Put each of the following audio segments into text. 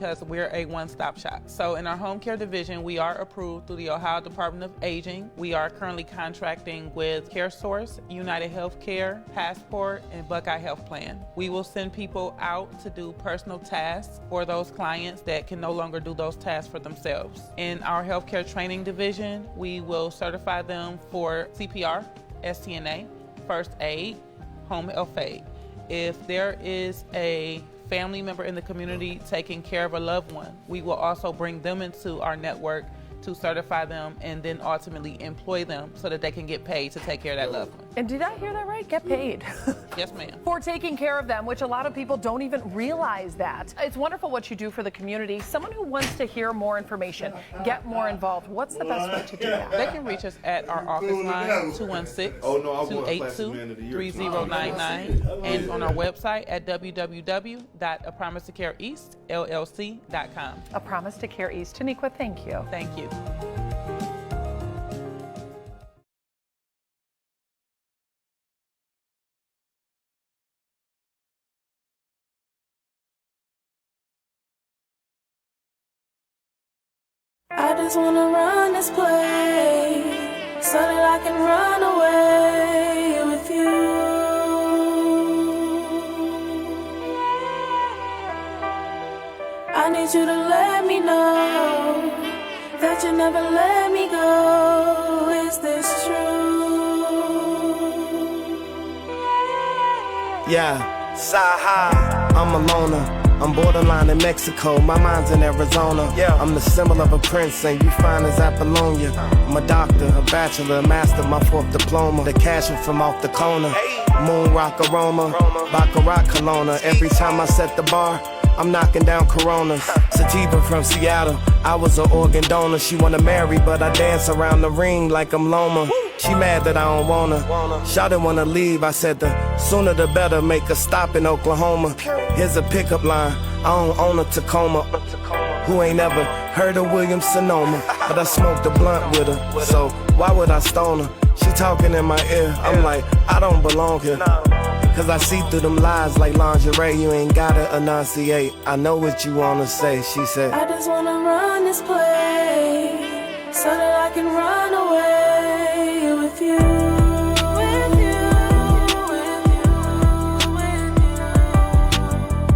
because we're a one-stop shop. So in our home care division, we are approved through the Ohio Department of Aging. We are currently contracting with CareSource, United Healthcare, Passport, and Buckeye Health Plan. We will send people out to do personal tasks for those clients that can no longer do those tasks for themselves. In our healthcare training division, we will certify them for CPR, STNA, first aid, home health aid. If there is a family member in the community taking care of a loved one, we will also bring them into our network to certify them and then ultimately employ them so that they can get paid to take care of that loved one. And did I hear that right? Get paid. Yes, ma'am. For taking care of them, which a lot of people don't even realize that. It's wonderful what you do for the community. Someone who wants to hear more information, get more involved, what's the best way to do that? They can reach us at our office line, 216-282-3099, and on our website at www.apromisetocareeastllc.com. A Promise to Care East. Taniqua, thank you. Thank you. I just wanna run this place so that I can run away with you. I need you to let me know that you never let me go. Is this true? Yeah, Saha, I'm a loner. I'm borderline in Mexico, my mind's in Arizona. Yeah, I'm the symbol of a prince, and you fine as Apollonia. I'm a doctor, a bachelor, a master, my fourth diploma. The cash from off the corner. Moon rock aroma, Baccarat Kelowna. Every time I set the bar, I'm knocking down Coronas. Sativa from Seattle, I was an organ donor. She wanna marry, but I dance around the ring like I'm Loma. She mad that I don't wanna. Shawty wanna leave, I said the sooner the better. Make a stop in Oklahoma. Here's a pickup line, I don't own a Tacoma. Who ain't ever heard of Williams Sonoma? But I smoked a blunt with her, so why would I stone her? She talking in my ear, I'm like, I don't belong here. Cause I see through them lies like lingerie. You ain't gotta enunciate, I know what you wanna say. She said, I just wanna run this place so that I can run away with you. With you, with you, with you.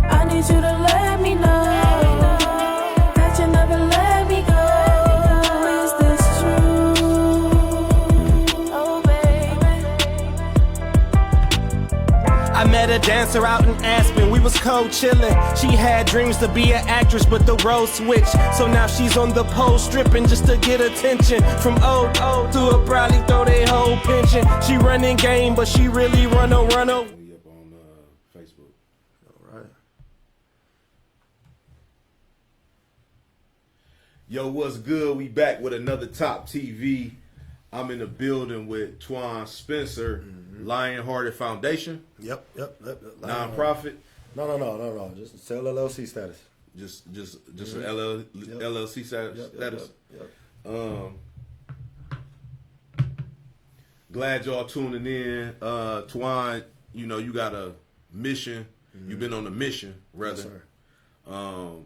I need you to let me know that you never let me go. Is this true? Oh baby. I met a dancer out in Aspen, we was co-chillin'. She had dreams to be an actress, but the role switched. So now she's on the pole stripping just to get attention. From old to a probably throw their whole pension. She running game, but she really run over. We up on Facebook. All right. Yo, what's good? We back with another Top TV. I'm in the building with Twan Spencer, Lionhearted Foundation. Yep. Non-profit. No. Just sell LLC status. Just an LLC status. Yep. Glad y'all tuning in. Twan, you know, you got a mission. You've been on a mission, rather. Yes, sir.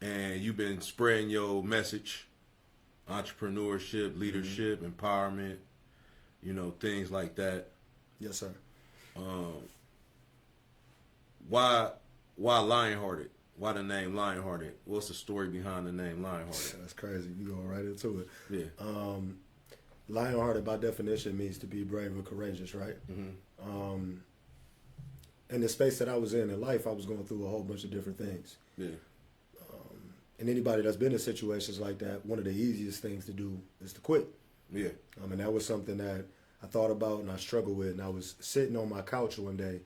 And you've been spreading your message, entrepreneurship, leadership, empowerment, you know, things like that. Yes, sir. Why Lionhearted? Why the name Lionhearted? What's the story behind the name Lionhearted? That's crazy. You going right into it. Yeah. Lionhearted, by definition, means to be brave and courageous, right? In the space that I was in life, I was going through a whole bunch of different things. Yeah. And anybody that's been in situations like that, one of the easiest things to do is to quit. Yeah. And that was something that I thought about and I struggled with. And I was sitting on my couch one day,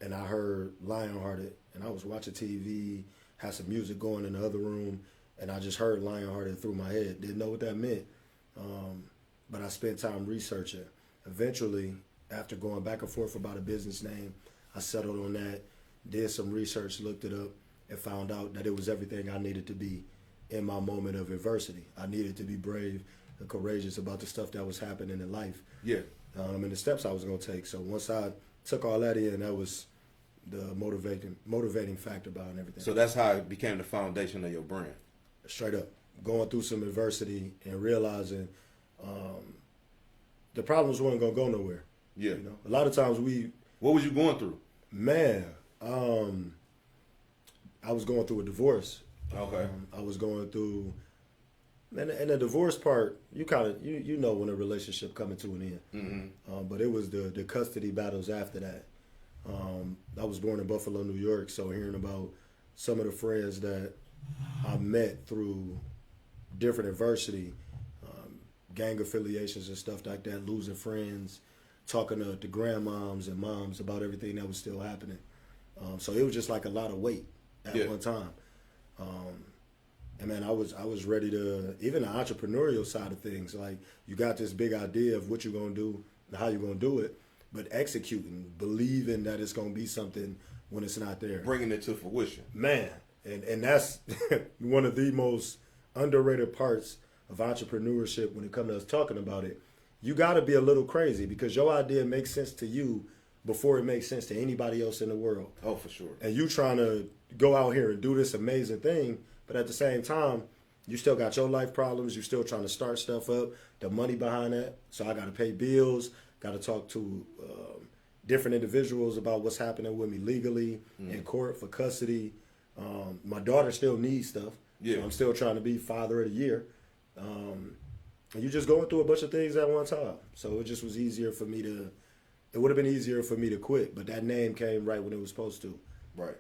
and I heard Lionhearted, and I was watching TV, had some music going in the other room, and I just heard Lionhearted through my head. Didn't know what that meant, but I spent time researching. Eventually, after going back and forth about a business name, I settled on that, did some research, looked it up, and found out that it was everything I needed to be in my moment of adversity. I needed to be brave and courageous about the stuff that was happening in life. Yeah. And the steps I was going to take. So once I took all that in, that was the motivating factor behind everything. So that's how it became the foundation of your brand. Straight up, going through some adversity and realizing the problems weren't gonna go nowhere. Yeah. You know, a lot of times What was you going through? man, I was going through a divorce. Okay. I was going through, and the divorce part, you kind of you know when a relationship coming to an end. But it was the custody battles after that. I was born in Buffalo, New York, so hearing about some of the friends that I met through different adversity, gang affiliations and stuff like that, losing friends, talking to grandmoms and moms about everything that was still happening. So it was just like a lot of weight at one time. And man, I was ready to, even the entrepreneurial side of things, like you got this big idea of what you're going to do and how you're going to do it, but executing, believing that it's going to be something when it's not there. Bringing it to fruition. Man, and that's one of the most underrated parts of entrepreneurship when it comes to us talking about it. You got to be a little crazy because your idea makes sense to you before it makes sense to anybody else in the world. Oh, for sure. And you trying to go out here and do this amazing thing, but at the same time, you still got your life problems. You're still trying to start stuff up, the money behind that. So I got to pay bills, got to talk to different individuals about what's happening with me legally in court for custody. My daughter still needs stuff. Yeah. So I'm still trying to be father of the year. And you're just going through a bunch of things at one time. So it just was easier for me to, it would have been easier for me to quit, but that name came right when it was supposed to. Right.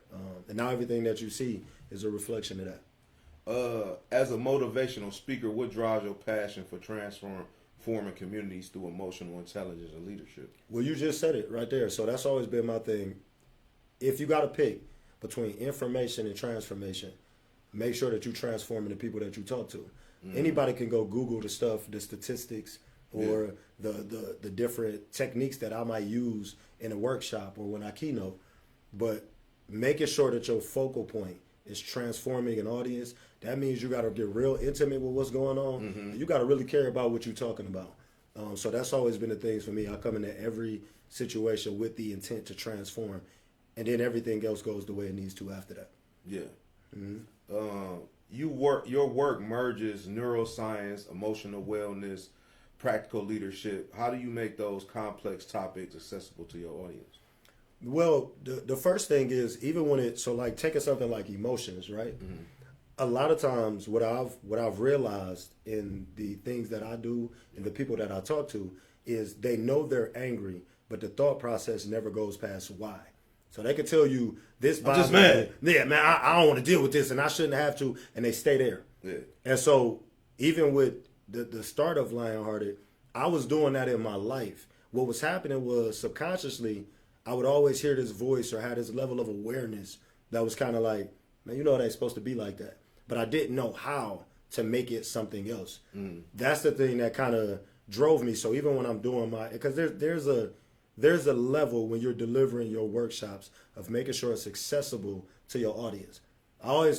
And now everything that you see is a reflection of that. As a motivational speaker, what drives your passion for transforming communities through emotional intelligence and leadership? Well, you just said it right there. So that's always been my thing. If you got to pick between information and transformation, make sure that you transforming the people that you talk to. Anybody can go Google the stuff, the statistics, or the different techniques that I might use in a workshop or when I keynote. But making sure that your focal point is transforming an audience, that means you got to get real intimate with what's going on. You got to really care about what you're talking about. So that's always been the things for me. I come into every situation with the intent to transform, and then everything else goes the way it needs to after that. Yeah. Your work merges neuroscience, emotional wellness, practical leadership. How do you make those complex topics accessible to your audience? Well, the first thing is, even when like taking something like emotions, right? A lot of times what I've realized in the things that I do and the people that I talk to is they know they're angry, but the thought process never goes past why. So they could tell you this bothers just mad. me. Yeah, man, I don't want to deal with this and I shouldn't have to, and they stay there. Yeah. And so even with the start of Lionhearted, I was doing that in my life. What was happening was subconsciously I would always hear this voice or have this level of awareness that was kind of like, man, you know it ain't supposed to be like that. But I didn't know how to make it something else. That's the thing that kind of drove me. So even when I'm doing because there's a level when you're delivering your workshops of making sure it's accessible to your audience.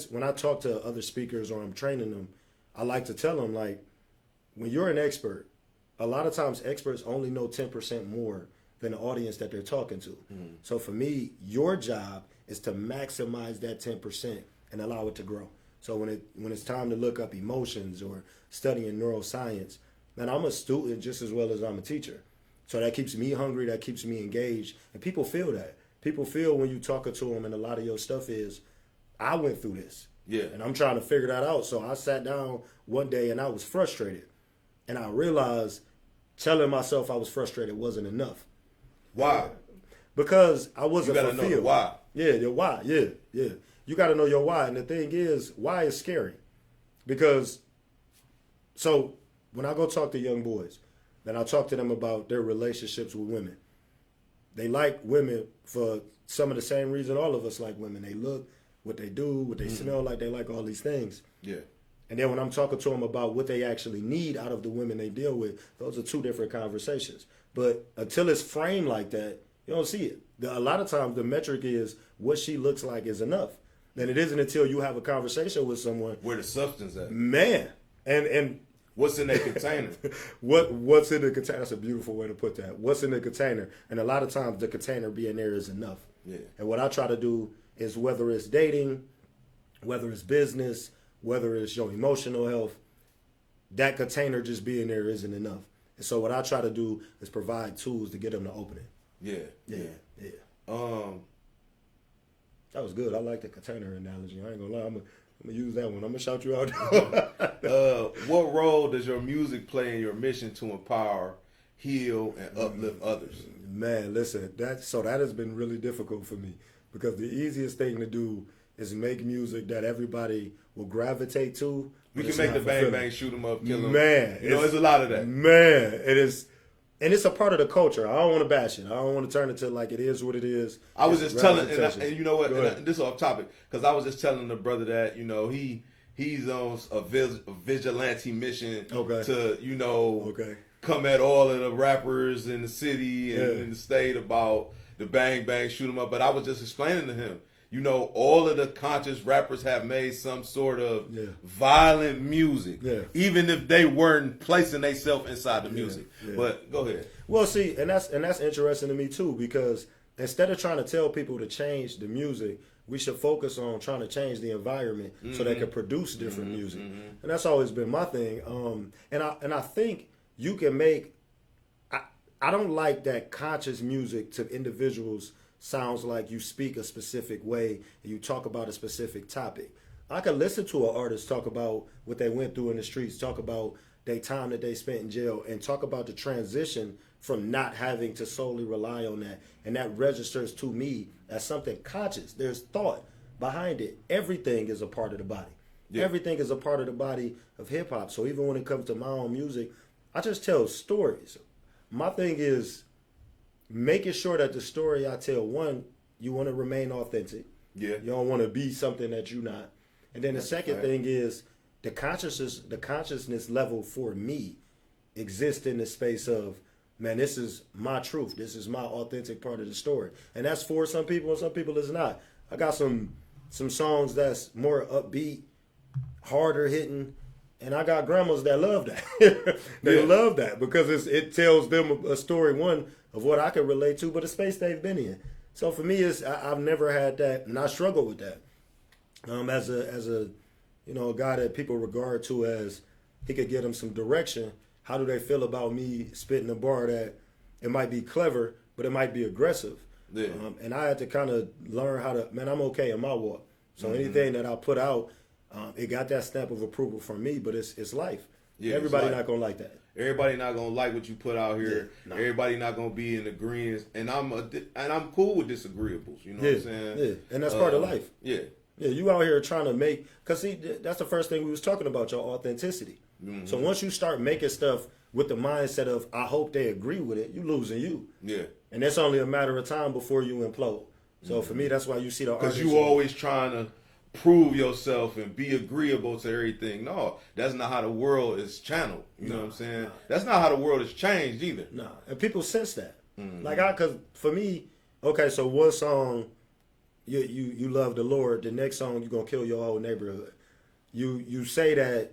When I talk to other speakers or I'm training them, I like to tell them, like, when you're an expert, a lot of times experts only know 10% more than the audience that they're talking to. So for me, your job is to maximize that 10% and allow it to grow. So when it's time to look up emotions or studying neuroscience, man, I'm a student just as well as I'm a teacher. So that keeps me hungry, that keeps me engaged, and people feel that. People feel when you talking to them, and a lot of your stuff is, I went through this. Yeah. And I'm trying to figure that out. So I sat down one day and I was frustrated. And I realized telling myself I was frustrated wasn't enough. Why? Because I wasn't You gotta fulfilled. know the why. Yeah, your why. Yeah. You got to know your why. And the thing is, why is scary. Because, so when I go talk to young boys, then I talk to them about their relationships with women. They like women for some of the same reason all of us like women. They look, what they do, what they smell like, they like all these things. Yeah. And then when I'm talking to them about what they actually need out of the women they deal with, those are two different conversations. But until it's framed like that, you don't see it. A lot of times the metric is what she looks like is enough. And it isn't until you have a conversation with someone. Where the substance at? Man. And what's in that container? What's in the container? That's a beautiful way to put that. What's in the container? And a lot of times the container being there is enough. Yeah. And what I try to do is, whether it's dating, whether it's business, whether it's your emotional health, that container just being there isn't enough. And so what I try to do is provide tools to get them to open it. Yeah. That was good. I like the container analogy. I ain't gonna lie. I'm gonna use that one. I'm gonna shout you out. What role does your music play in your mission to empower, heal, and uplift others? Man, listen, that has been really difficult for me, because the easiest thing to do is make music that everybody will gravitate to. We can make the bang bang, shoot 'em up, kill 'em. Man, there's a lot of that. Man, it is. And it's a part of the culture. I don't want to bash it. I don't want to turn it to like it is what it is. I was just telling, and you know what? And this is off topic, because I was just telling the brother that he's on a vigilante mission to come at all of the rappers in the city and in the state about the bang bang, shoot 'em up. But I was just explaining to him, all of the conscious rappers have made some sort of violent music, even if they weren't placing themselves inside the music. But go ahead. Well, see, and that's interesting to me too, because instead of trying to tell people to change the music, we should focus on trying to change the environment so they can produce different music. And that's always been my thing. And I think you can make. I don't like that conscious music to individuals sounds like you speak a specific way and you talk about a specific topic. I can listen to an artist talk about what they went through in the streets, talk about their time that they spent in jail, and talk about the transition from not having to solely rely on that. And that registers to me as something conscious. There's thought behind it. Everything is a part of the body. Yeah. Everything is a part of the body of hip hop. So even when it comes to my own music, I just tell stories. My thing is making sure that the story I tell, one, you want to remain authentic. Yeah. You don't want to be something that you're not. And then the second thing is the consciousness level for me exists in the space of, man, this is my truth. This is my authentic part of the story. And that's for some people, and some people it's not. I got some songs that's more upbeat, harder hitting, and I got grandmas that love that. They love that because it tells them a story, one, of what I can relate to, but the space they've been in. So for me, I've never had that, and I struggle with that. As a guy that people regard to as he could get them some direction. How do they feel about me spitting a bar that it might be clever, but it might be aggressive? Yeah. And I had to kind of learn how to, man, I'm okay in my walk. So anything that I put out, it got that stamp of approval from me, but it's life. Yeah, everybody not gonna like that. Everybody not gonna like what you put out here. Yeah, no. Everybody not gonna be in agreement, and I'm cool with disagreeables. You know what I'm saying? Yeah, and that's part of life. Yeah, yeah. You out here trying to make, cause see, that's the first thing we was talking about, your authenticity. Mm-hmm. So once you start making stuff with the mindset of I hope they agree with it, you losing you. Yeah, and it's only a matter of time before you implode. So for me, that's why you see the because you always trying to prove yourself and be agreeable to everything. No, that's not how the world is channeled. You know what I'm saying? That's not how the world has changed either. No, and people sense that. Mm-hmm. Because for me, okay, so one song, you love the Lord. The next song, you're gonna kill your whole neighborhood. You say that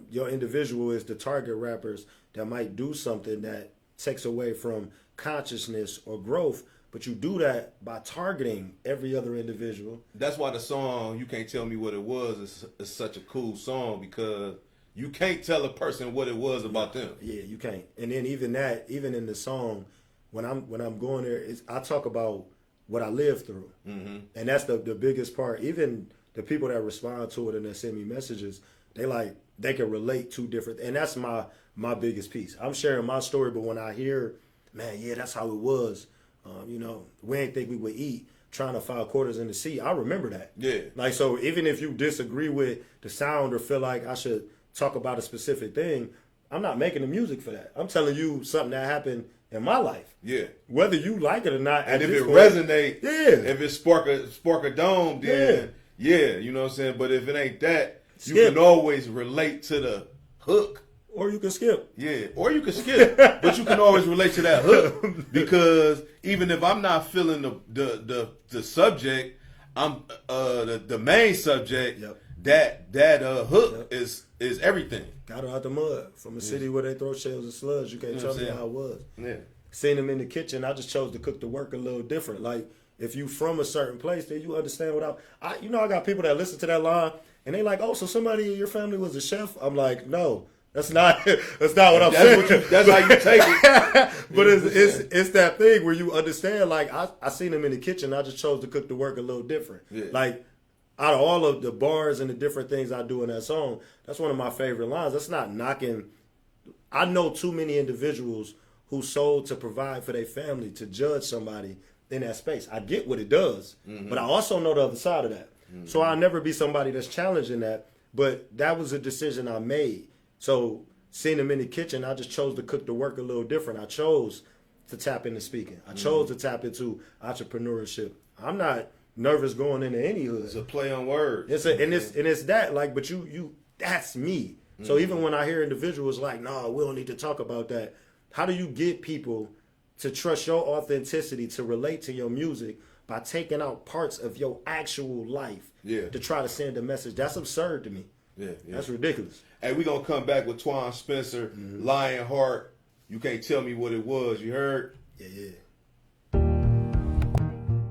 your individual is the target rappers that might do something that takes away from consciousness or growth. But you do that by targeting every other individual. That's why the song, You Can't Tell Me What It Was, is such a cool song, because you can't tell a person what it was about them. Yeah, you can't. And then even in the song, when I'm going there, I talk about what I lived through. Mm-hmm. And that's the biggest part. Even the people that respond to it and that send me messages, they can relate to different, and that's my biggest piece. I'm sharing my story, but when I hear, man, yeah, that's how it was. We ain't think we would eat trying to file quarters in the sea. I remember that. Yeah. So even if you disagree with the sound or feel like I should talk about a specific thing, I'm not making the music for that. I'm telling you something that happened in my life. Yeah. Whether you like it or not. And if it resonates, if it spark a dome, then you know what I'm saying? But if it ain't that, you can always relate to the hook. Or you can skip. Yeah, or you can skip. But you can always relate to that hook, because even if I'm not feeling the subject, I'm the main subject. Yep. That hook is everything. Got her out the mud from a city where they throw shells and slugs. You can't tell me how it was. Yeah. Seen them in the kitchen. I just chose to cook the work a little different. if you from a certain place, then you understand what I got people that listen to that line and they like, oh, so somebody in your family was a chef? I'm like, no, that's not what I'm saying. That's how you take it. But it's that thing where you understand, like, I seen them in the kitchen, I just chose to cook the work a little different. Yeah. Like, out of all of the bars and the different things I do in that song, that's one of my favorite lines. That's not knocking. I know too many individuals who sold to provide for their family to judge somebody in that space. I get what it does, but I also know the other side of that. So I'll never be somebody that's challenging that, but that was a decision I made. So seeing them in the kitchen, I just chose to cook the work a little different. I chose to tap into speaking. I chose to tap into entrepreneurship. I'm not nervous going into any hood. It's a play on words. It's that, like, but you that's me. So even when I hear individuals like, no, we don't need to talk about that. How do you get people to trust your authenticity, to relate to your music by taking out parts of your actual life to try to send a message? That's absurd to me. Yeah. That's ridiculous. Hey, we're going to come back with Twan Spencer, Lionheart. You can't tell me what it was. You heard? Yeah.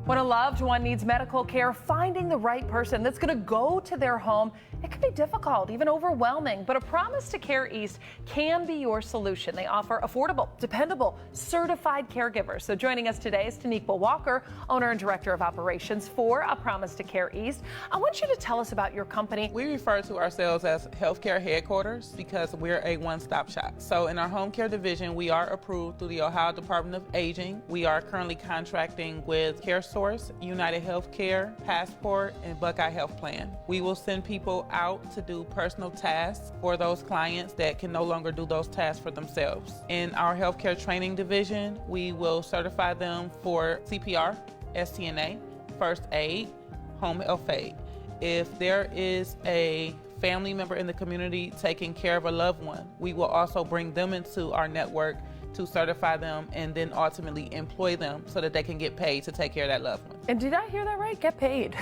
When a loved one needs medical care, finding the right person that's going to go to their home, it can be difficult, even overwhelming. But A Promise to Care East can be your solution. They offer affordable, dependable, certified caregivers. So joining us today is Taniqua Walker, owner and director of operations for A Promise to Care East. I want you to tell us about your company. We refer to ourselves as healthcare headquarters because we're a one-stop shop. So in our home care division, we are approved through the Ohio Department of Aging. We are currently contracting with CareSource, United Healthcare, Passport, and Buckeye Health Plan. We will send people out to do personal tasks for those clients that can no longer do those tasks for themselves. In our healthcare training division, we will certify them for CPR, STNA, first aid, home health aid. If there is a family member in the community taking care of a loved one, we will also bring them into our network to certify them and then ultimately employ them so that they can get paid to take care of that loved one. And did I hear that right? Get paid.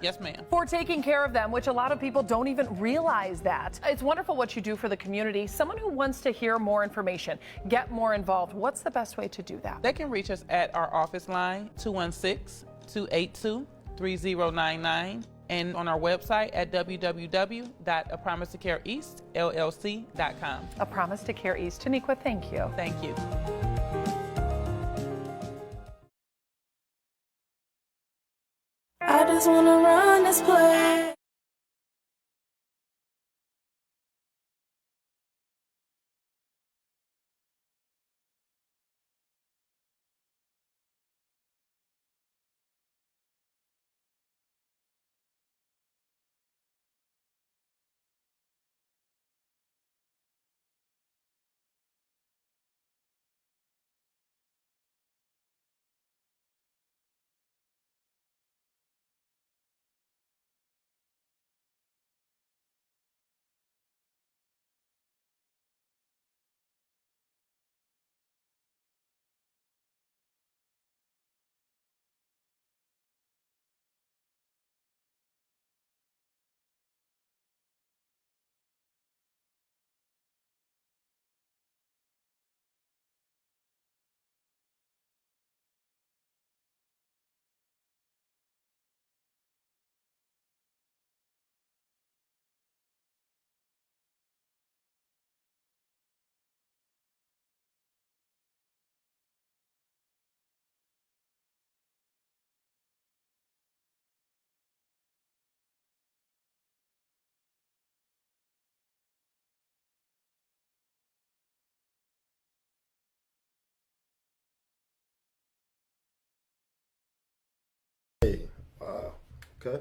Yes, ma'am. For taking care of them, which a lot of people don't even realize that. It's wonderful what you do for the community. Someone who wants to hear more information, get more involved, what's the best way to do that? They can reach us at our office line, 216-282-3099. And on our website at www.apromisetocareeastllc.com. A Promise to Care East. Taniqua, thank you. Thank you. I just wanna run this place. Okay.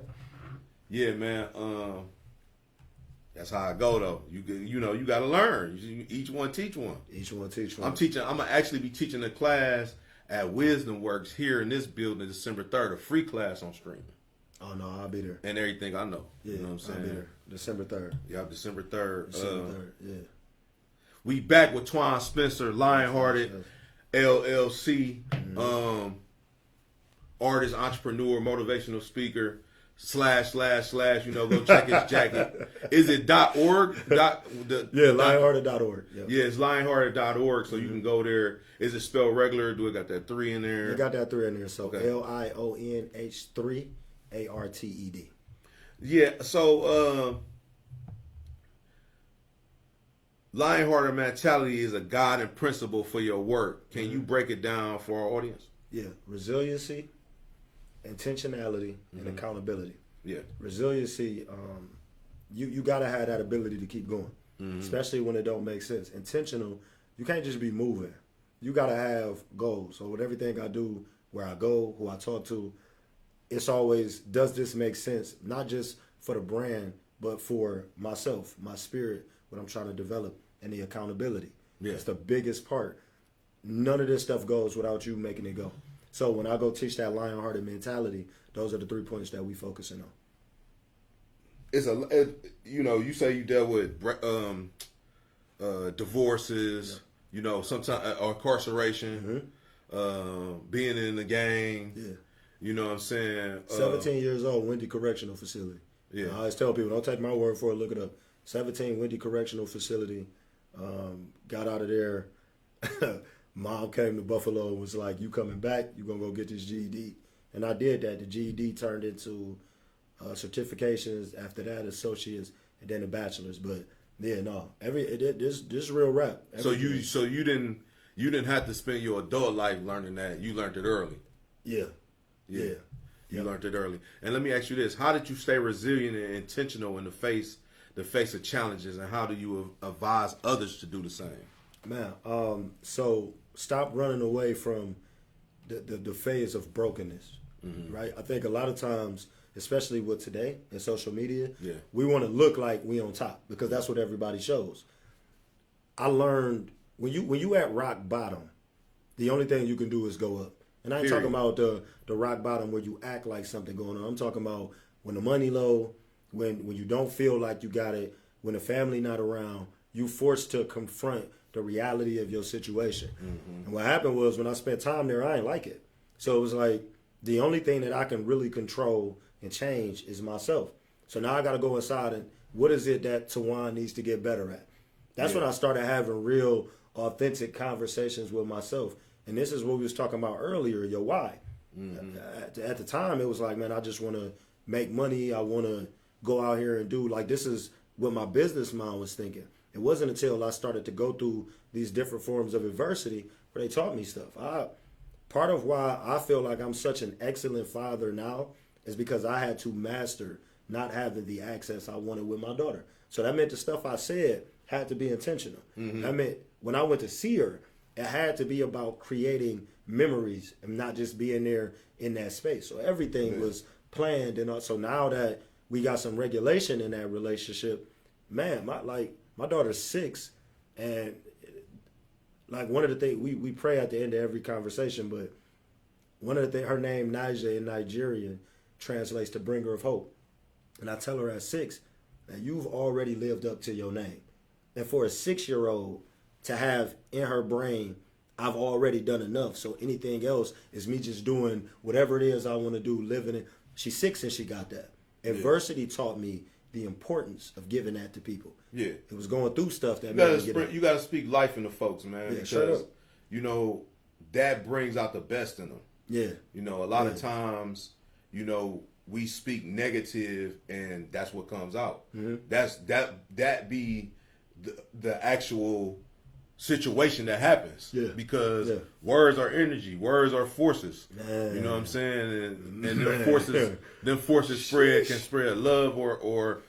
Yeah, man. That's how I go though. You got to learn. Each one teach one. Each one teach one. I'm gonna actually be teaching a class at Wisdom Works here in this building December 3rd, a free class on streaming. Oh no, I'll be there. And everything I know. Yeah, you know what I'm saying? I'll be there. December 3rd. Yeah, December 3rd. December 3rd. Yeah. We back with Twan Spencer, Lionhearted, LLC, artist, entrepreneur, motivational speaker, / go check his jacket. Is it .org? Lionhearted.org. Yep. Yeah, it's lionhearted.org, so you can go there. Is it spelled regular? Do it got that 3 in there? You got that 3 in there, so Okay. LIONH3 ARTED. Yeah, so Lionhearted mentality is a guiding principle for your work. Can you break it down for our audience? Yeah, resiliency, intentionality, and accountability. Yeah. Resiliency, you got to have that ability to keep going, especially when it don't make sense. Intentional, you can't just be moving. You got to have goals. So with everything I do, where I go, who I talk to, it's always, does this make sense? Not just for the brand, but for myself, my spirit, what I'm trying to develop, and the accountability. Yeah. It's the biggest part. None of this stuff goes without you making it go. So when I go teach that lion-hearted mentality, those are the 3 points that we focusing on. You say you dealt with divorces, sometimes incarceration, being in the gang. Yeah. You know what I'm saying? 17 years old, Wendy Correctional Facility. Yeah. I always tell people, don't take my word for it, look it up. 17, Wendy Correctional Facility. Got out of there. Mom came to Buffalo and was like, you coming back, you're going to go get this GED. And I did that. The GED turned into certifications, after that associates, and then a bachelor's. But yeah, no, this real rap. So you didn't have to spend your adult life learning that. You learned it early. Yeah. You learned it early. And let me ask you this: how did you stay resilient and intentional in the face of challenges, and how do you advise others to do the same? Man, so stop running away from the phase of brokenness, right? I think a lot of times, especially with today in social media, we want to look like we on top because that's what everybody shows. I learned when you at rock bottom, the only thing you can do is go up. And I ain't talking about the rock bottom where you act like something going on. I'm talking about when the money low, when you don't feel like you got it, when the family not around, you forced to confront the reality of your situation. And what happened was when I spent time there, I ain't like it. So it was like the only thing that I can really control and change is myself. So now I got to go inside and what is it that Tawan needs to get better at? That's when I started having real authentic conversations with myself. And this is what we was talking about earlier, your why. At the time, it was like, man, I just want to make money. I want to go out here and do, like, this is what my business mind was thinking. It wasn't until I started to go through these different forms of adversity where they taught me stuff. Part of why I feel like I'm such an excellent father now is because I had to master not having the access I wanted with my daughter. So that meant the stuff I said had to be intentional. That meant when I went to see her, it had to be about creating memories and not just being there in that space. So everything was planned. And so now that we got some regulation in that relationship, man, my daughter's 6, and like one of the things we pray at the end of every conversation, but one of the things, her name Naija in Nigerian translates to bringer of hope. And I tell her at 6 that you've already lived up to your name. And for a 6-year-old to have in her brain, I've already done enough. So anything else is me just doing whatever it is I want to do, living it. She's 6 and she got that. Adversity taught me the importance of giving that to people. Yeah. It was going through stuff that you got to speak life into folks, man. Yeah, because, that brings out the best in them. Yeah. A lot of times, we speak negative and that's what comes out. That be the actual situation that happens. Yeah. Because words are energy, words are forces. Man. You know what I'm saying? And them forces can spread love or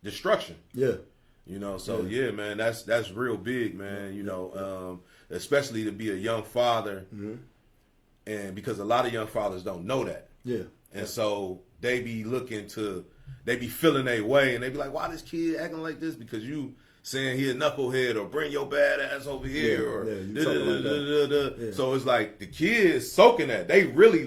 destruction. Yeah. Man, that's real big, man. Especially to be a young father, and because a lot of young fathers don't know that. Yeah. And so they be feeling their way, and they be like, why this kid acting like this? Because you saying he a knucklehead, or bring your bad ass over here, So it's like the kids soaking that. They really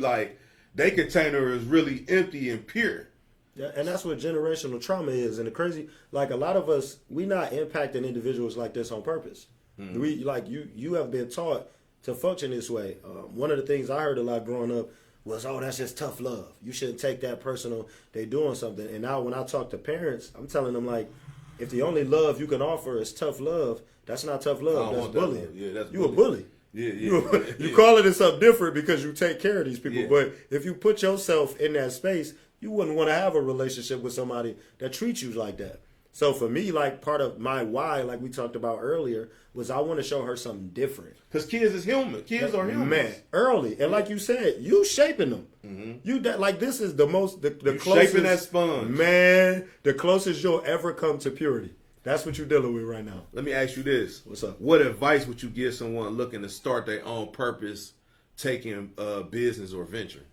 they container is really empty and pure. Yeah, and that's what generational trauma is. And the crazy, like a lot of us, we not impacting individuals like this on purpose. We you have been taught to function this way. One of the things I heard a lot growing up was, oh, that's just tough love. You shouldn't take that personal. They doing something. And now when I talk to parents, I'm telling them, like, if the only love you can offer is tough love, that's not tough love. That's bullying. Yeah, that's you a bully. Yeah. You calling it something different because you take care of these people. Yeah. But if you put yourself in that space, you wouldn't want to have a relationship with somebody that treats you like that. So for me, like, part of my why, like we talked about earlier, was I want to show her something different. Because kids is human. Kids are human. Man, early. And like you said, you shaping them. You like, this is the most, the closest. Shaping that sponge. Man, the closest you'll ever come to purity. That's what you're dealing with right now. Let me ask you this. What's up? What advice would you give someone looking to start their own purpose, taking business or venture?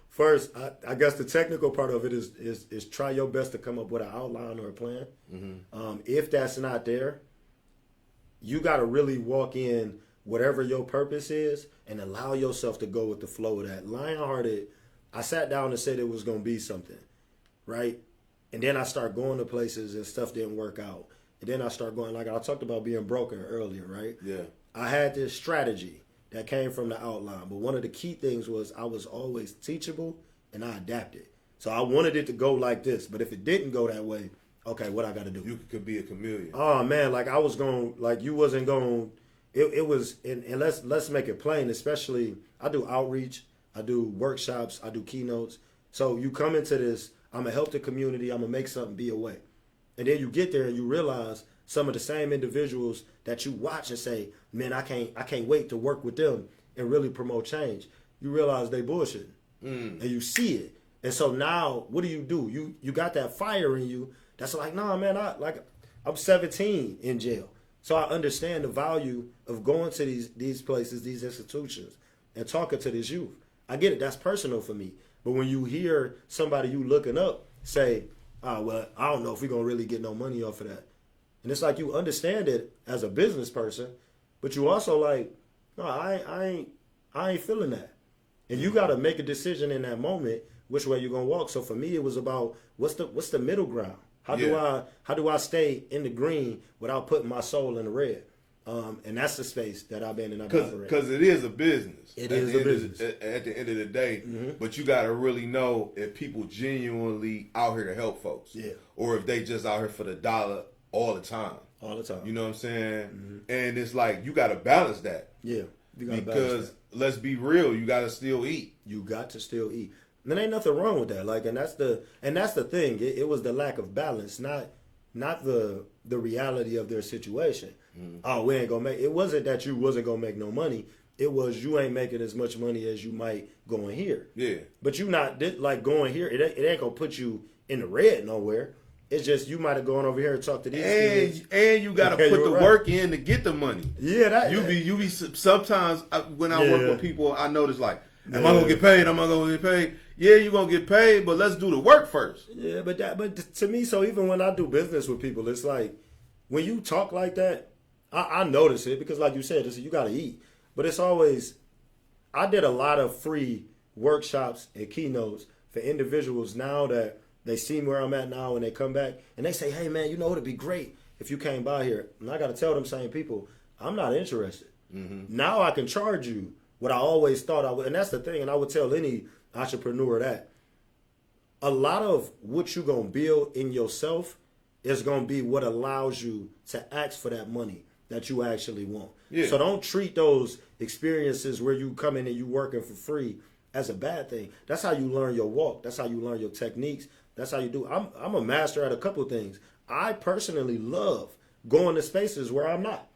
First, I guess the technical part of it is try your best to come up with an outline or a plan. If that's not there, you got to really walk in whatever your purpose is and allow yourself to go with the flow of that. Lionhearted, I sat down and said it was going to be something, right? And then I start going to places and stuff didn't work out. And then I start going, like I talked about being broken earlier, right? Yeah. I had this strategy that came from the outline. But one of the key things was I was always teachable and I adapted. So I wanted it to go like this. But if it didn't go that way, okay, what I got to do? You could be a chameleon. Oh, man, like I was going, like you wasn't going, it was, and let's make it plain, especially I do outreach, I do workshops, I do keynotes. So you come into this, I'm going to help the community, I'm going to make something be a way. And then you get there and you realize some of the same individuals that you watch and say, man, I can't wait to work with them and really promote change. You realize they bullshit. And you see it. And so now what do? You got that fire in you that's like, nah, man, I'm 17 in jail. So I understand the value of going to these places, these institutions, and talking to this youth. I get it. That's personal for me. But when you hear somebody you looking up say, well, I don't know if we're going to really get no money off of that. And it's like you understand it as a business person, but you also like, no, I ain't feeling that. And you got to make a decision in that moment which way you're going to walk. So for me, it was about what's the middle ground? How do I stay in the green without putting my soul in the red? And that's the space that I've been in. Because it is a business. It is a business. At the end of the day, but you got to really know if people genuinely out here to help folks. Yeah. Or if they just out here for the dollar all the time. All the time. You know what I'm saying? And it's like, you got to balance that. Yeah. Because let's be real, you got to still eat. You got to still eat. And there ain't nothing wrong with that. Like, and that's the thing. It was the lack of balance, not the reality of their situation. Oh, we ain't gonna make. It wasn't that you wasn't gonna make no money. It was you ain't making as much money as you might going here. Yeah. But you not like going here. It ain't gonna put you in the red nowhere. It's just you might have gone over here and talked to these kids. And you got to put the work in to get the money. Yeah, that you be sometimes when I work with people, I notice like, am I gonna get paid? Am I gonna get paid? Yeah, you're gonna get paid, but let's do the work first. Yeah, but to me, so even when I do business with people, it's like when you talk like that, I notice it because, like you said, you got to eat. But it's always, I did a lot of free workshops and keynotes for individuals now that they see where I'm at now and they come back and they say, hey, man, you know, it'd be great if you came by here. And I got to tell them same people, I'm not interested. Now I can charge you what I always thought I would. And that's the thing. And I would tell any entrepreneur that a lot of what you're going to build in yourself is going to be what allows you to ask for that money that you actually want. Yeah. So don't treat those experiences where you come in and you working for free as a bad thing. That's how you learn your walk. That's how you learn your techniques. That's how you do. I'm a master at a couple of things. I personally love going to spaces where I'm not.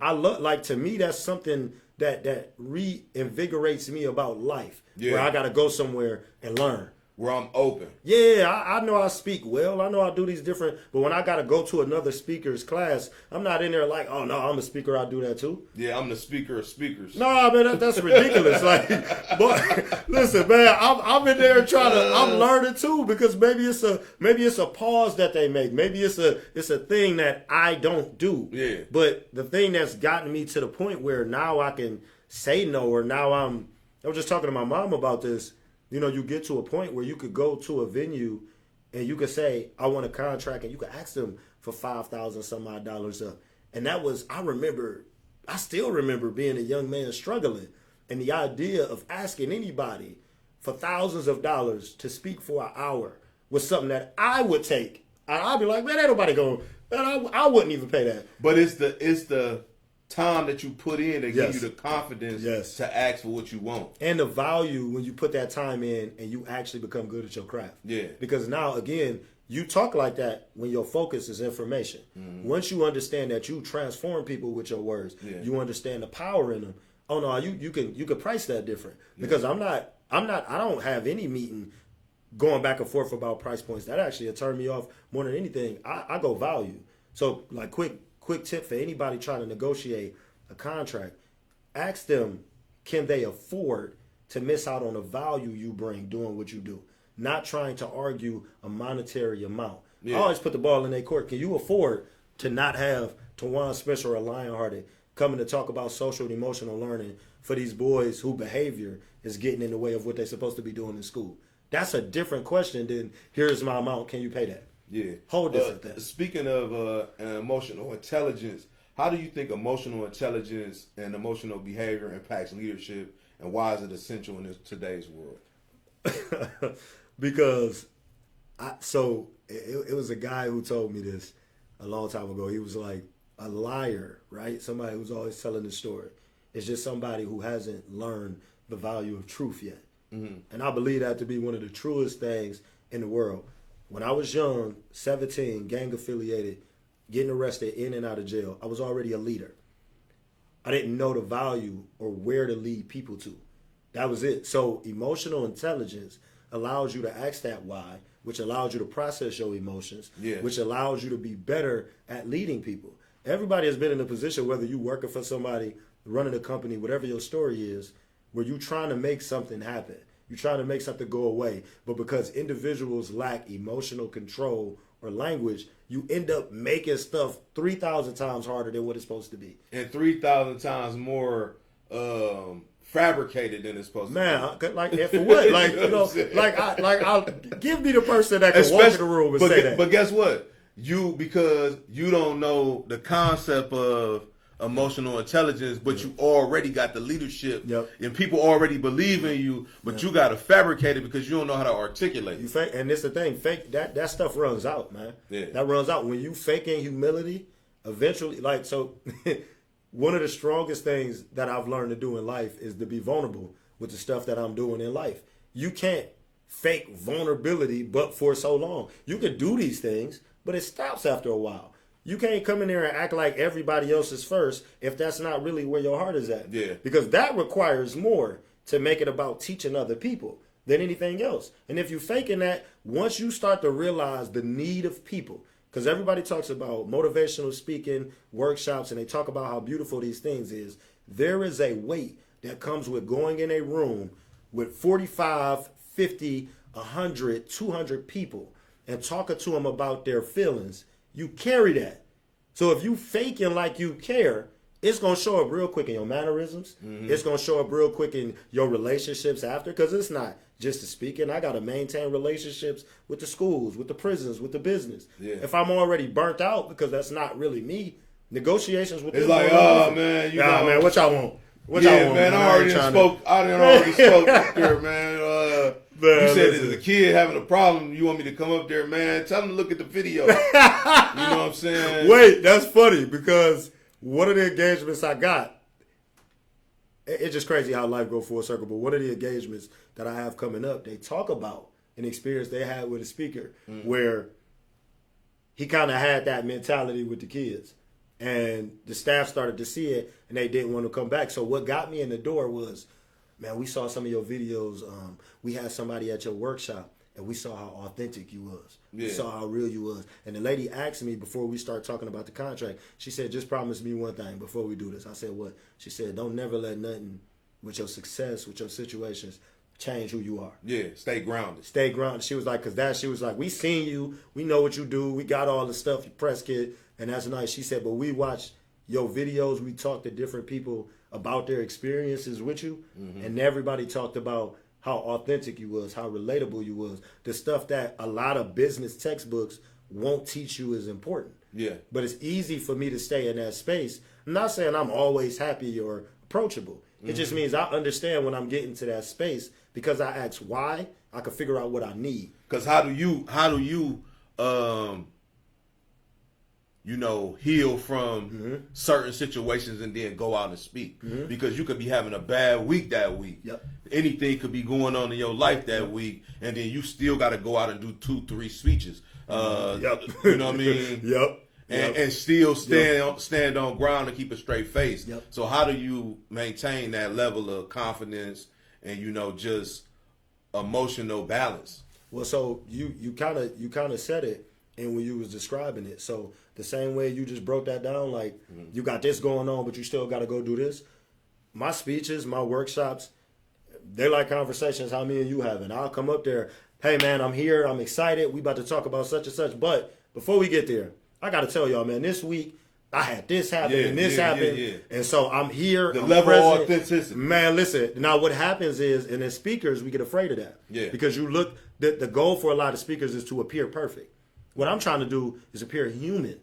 I love, like, to me, that's something that reinvigorates me about life. Yeah. Where I got to go somewhere and learn. Where I'm open. Yeah, I know I speak well. I know I do these different, but when I got to go to another speaker's class, I'm not in there like, oh, no, I'm a speaker. I do that too. Yeah, I'm the speaker of speakers. No, man, that's ridiculous. Like, but listen, man, I'm in there I'm learning too because maybe it's a pause that they make. Maybe it's a thing that I don't do. Yeah. But the thing that's gotten me to the point where now I can say no, or now I was just talking to my mom about this. You know, you get to a point where you could go to a venue and you could say, I want a contract, and you could ask them for $5,000 some odd dollars up. And that was, I remember I still remember being a young man struggling, and the idea of asking anybody for thousands of dollars to speak for an hour was something that I would take. I'd be like, man, ain't nobody going, man, I wouldn't even pay that. But it's the time that you put in that Yes. give you the confidence Yes. to ask for what you want. And the value when you put that time in and you actually become good at your craft. Yeah. Because now, again, you talk like that when your focus is information. Once you understand that you transform people with your words, you understand the power in them. Oh no, you can price that different. Because I don't have any meeting going back and forth about price points. That actually turned me off more than anything. I go value. So like quick tip for anybody trying to negotiate a contract, ask them, can they afford to miss out on the value you bring doing what you do? Not trying to argue a monetary amount. I always put the ball in their court. Can you afford to not have Tawan Spencer or Lionhearted coming to talk about social and emotional learning for these boys whose behavior is getting in the way of what they're supposed to be doing in school? That's a different question than, here's my amount, can you pay that? Yeah. Whole different thing. Speaking of emotional intelligence, how do you think emotional intelligence and emotional behavior impacts leadership, and why is it essential in today's world? Because it was a guy who told me this a long time ago. He was like, a liar, right? Somebody who's always telling the story. It's just somebody who hasn't learned the value of truth yet. And I believe that to be one of the truest things in the world. When I was young, 17, gang affiliated, getting arrested in and out of jail, I was already a leader. I didn't know the value or where to lead people to. That was it. So emotional intelligence allows you to ask that why, which allows you to process your emotions, which allows you to be better at leading people. Everybody has been in a position, whether you working for somebody, running a company, whatever your story is, where you're trying to make something happen. You're trying to make something go away. But because individuals lack emotional control or language, you end up making stuff 3,000 times harder than what it's supposed to be. And 3,000 times more fabricated than it's supposed to be. Man, like, for what? Like, you know, I'll give me the person that can walk in the room and say that. But guess what? Because you don't know the concept of emotional intelligence, but you already got the leadership, and people already believe in you, but you got to fabricate it because you don't know how to articulate it. And it's the thing, fake that stuff runs out, man. That runs out when you faking humility. Eventually, like, so one of the strongest things that I've learned to do in life is to be vulnerable with the stuff that I'm doing in life. You can't fake vulnerability, but for so long. You can do these things, but it stops after a while. You can't come in there and act like everybody else is first if that's not really where your heart is at. Because that requires more to make it about teaching other people than anything else. And if you're faking that, once you start to realize the need of people, because everybody talks about motivational speaking, workshops, and they talk about how beautiful these things is, there is a weight that comes with going in a room with 45, 50, 100, 200 people and talking to them about their feelings. You carry that. So if you faking like you care, it's going to show up real quick in your mannerisms. It's going to show up real quick in your relationships after, because it's not just the speaking. I got to maintain relationships with the schools, with the prisons, with the business. If I'm already burnt out because that's not really me, negotiations with it's them. like, oh, man, you know, man, what y'all want? What yeah, y'all want, man, I already spoke up there, man. You said there's a kid having a problem. You want me to come up there, man? Tell him to look at the video. You know what I'm saying? Wait, that's funny because one of the engagements I got, it's just crazy how life goes full circle, but one of the engagements that I have coming up, they talk about an experience they had with a speaker where he kind of had that mentality with the kids. And the staff started to see it, and they didn't want to come back. So what got me in the door was, man, we saw some of your videos. We had somebody at your workshop, and we saw how authentic you was. We saw how real you was. And the lady asked me before we start talking about the contract, she said, just promise me one thing before we do this. I said, what? She said, don't never let nothing with your success, with your situations, change who you are. Stay grounded. Stay grounded. She was like, she was like, we seen you. We know what you do. We got all the stuff, your press kit, and that's nice. She said, but we watched your videos. We talked to different people about their experiences with you, and everybody talked about how authentic you was, how relatable you was. The stuff that a lot of business textbooks won't teach you is important. But it's easy for me to stay in that space. I'm not saying I'm always happy or approachable. It just means I understand when I'm getting to that space because I ask why. I can figure out what I need. Because how do you heal from certain situations and then go out and speak? Because you could be having a bad week that week. Yep. Anything could be going on in your life that week, and then you still got to go out and do 2-3 speeches. You know what I mean? Yep. And still stand on ground and keep a straight face. Yep. So how do you maintain that level of confidence and just emotional balance? Well, so you kind of said it, and when you was describing it, so the same way you just broke that down, like you got this going on, but you still got to go do this. My speeches, my workshops, they're like conversations how me and you having. I'll come up there, hey man, I'm here, I'm excited, we about to talk about such and such, but before we get there, I got to tell y'all, man, this week I had this happen and this happened, and so I'm here. The I'm level present. of authenticity. Man, listen. Now, what happens is, and as speakers, we get afraid of that. Yeah. Because you look, the goal for a lot of speakers is to appear perfect. What I'm trying to do is appear human,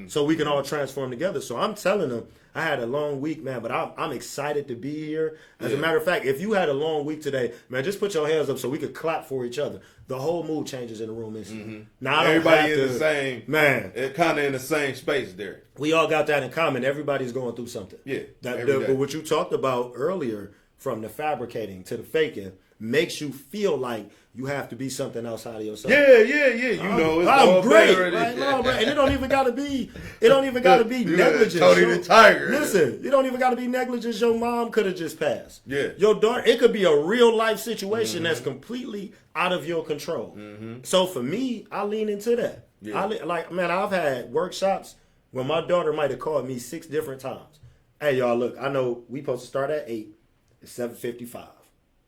so we can all transform together. So I'm telling them, I had a long week, man, but I'm excited to be here. As a matter of fact, if you had a long week today, man, just put your hands up so we could clap for each other. The whole mood changes in the room instantly. Now, I don't Everybody have in to, the same, man. kind of in the same space there. We all got that in common. Everybody's going through something. Yeah, But every day. what you talked about earlier, from the fabricating to the faking, makes you feel like you have to be something outside of yourself. Yeah. It's I'm all great, better than- right? No, and it don't even gotta be negligence. Tony the Tiger. Listen, you don't even gotta be negligence. Your mom could have just passed. Yeah. Your daughter, it could be a real life situation that's completely out of your control. So for me, I lean into that. Yeah. I've had workshops where my daughter might have called me 6 different times. Hey y'all, look, I know we supposed to start at 8. It's 7:55.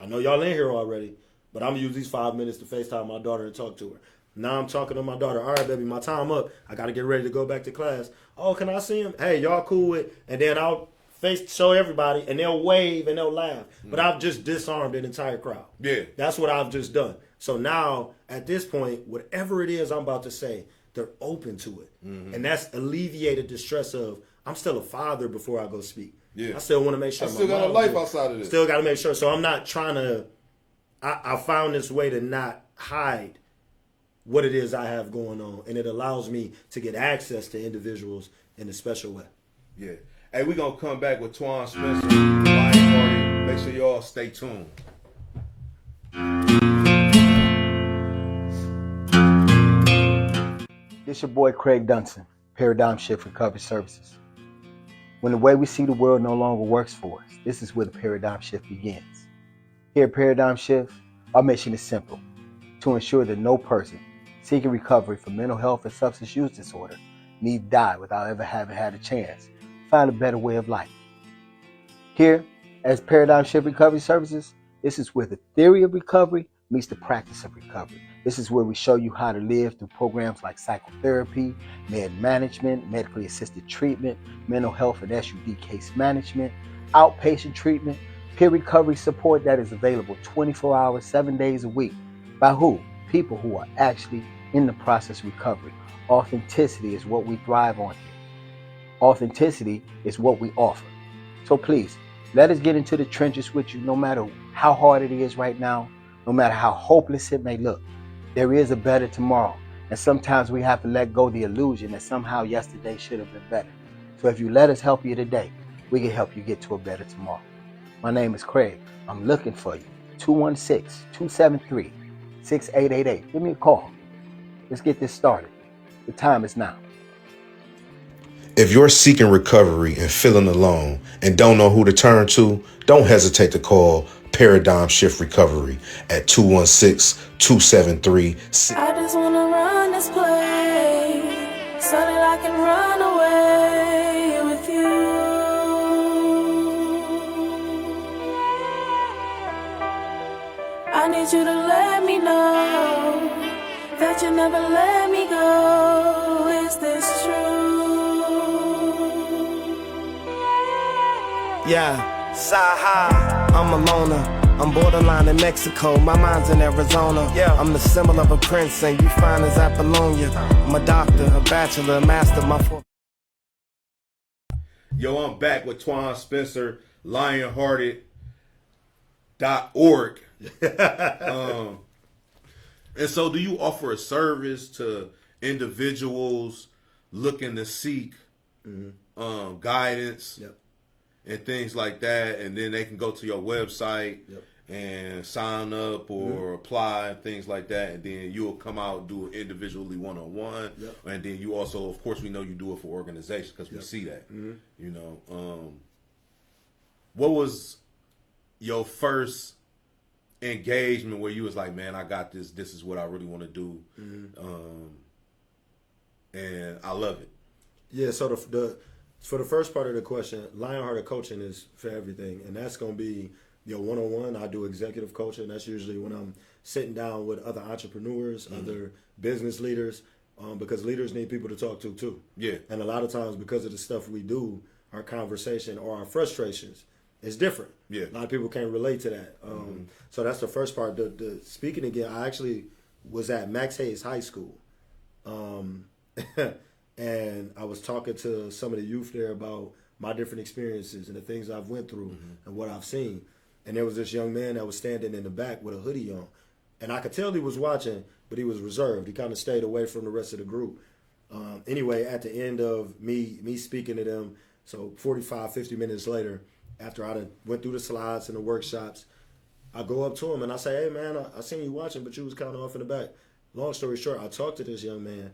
I know y'all in here already, but I'm gonna use these 5 minutes to FaceTime my daughter and talk to her. Now I'm talking to my daughter. All right, baby, my time up. I gotta get ready to go back to class. Oh, can I see him? Hey, y'all cool with? And then I'll show everybody, and they'll wave and they'll laugh. But I've just disarmed an entire crowd. Yeah. That's what I've just done. So now, at this point, whatever it is I'm about to say, they're open to it. And that's alleviated the stress of, I'm still a father before I go speak. Yeah. I still want to make sure I still got a life outside of this. Still got to make sure. So I'm not trying to, I found this way to not hide what it is I have going on. And it allows me to get access to individuals in a special way. Yeah. Hey, we're going to come back with Twan Spencer, Lion Party. Make sure y'all stay tuned. This your boy Craig Dunson, Paradigm Shift Recovery Services. When the way we see the world no longer works for us, this is where the paradigm shift begins. Here at Paradigm Shift, our mission is simple: to ensure that no person seeking recovery from mental health and substance use disorder need die without ever having had a chance to find a better way of life. Here, as Paradigm Shift Recovery Services, this is where the theory of recovery meets the practice of recovery. This is where we show you how to live through programs like psychotherapy, med management, medically assisted treatment, mental health and SUD case management, outpatient treatment, peer recovery support that is available 24 hours, 7 days a week. By who? People who are actually in the process of recovery. Authenticity is what we thrive on here. Authenticity is what we offer. So please, let us get into the trenches with you, no matter how hard it is right now, no matter how hopeless it may look. There is a better tomorrow, and sometimes we have to let go the illusion that somehow yesterday should have been better. So if you let us help you today, we can help you get to a better tomorrow. My name is Craig. I'm looking for you. 216-273-6888. Give me a call. Let's get this started. The time is now. If you're seeking recovery and feeling alone and don't know who to turn to, don't hesitate to call Paradigm Shift Recovery at 216-273. I just wanna run this place so that I can run away with you. I need you to let me know that you never let me go. Is this true? Yeah, Saha, I'm a loner. I'm borderline in Mexico, my mind's in Arizona. Yeah, I'm the symbol of a prince, and you find as Apollonia. I'm a doctor, a bachelor, a master, my four. Yo, I'm back with Twan Spencer, lionhearted.org. And so do you offer a service to individuals looking to seek guidance and things like that, and then they can go to your website and sign up or apply and things like that, and then you'll come out and do it individually one-on-one, and then you also, of course, we know you do it for organizations because we see that. You know, what was your first engagement where you was like, man, I got this, this is what I really want to do, and I love it? Yeah, so for the first part of the question, Lionhearted Coaching is for everything, and that's going to be your one-on-one. I do executive coaching. That's usually when I'm sitting down with other entrepreneurs, other business leaders, because leaders need people to talk to too. Yeah. And a lot of times, because of the stuff we do, our conversation or our frustrations is different. Yeah. A lot of people can't relate to that. So that's the first part. The speaking again, I actually was at Max Hayes High School. And I was talking to some of the youth there about my different experiences and the things I've went through and what I've seen. And there was this young man that was standing in the back with a hoodie on. And I could tell he was watching, but he was reserved. He kind of stayed away from the rest of the group. Anyway, at the end of me speaking to them, so 45, 50 minutes later, after I went through the slides and the workshops, I go up to him and I say, hey, man, I seen you watching, but you was kind of off in the back. Long story short, I talked to this young man,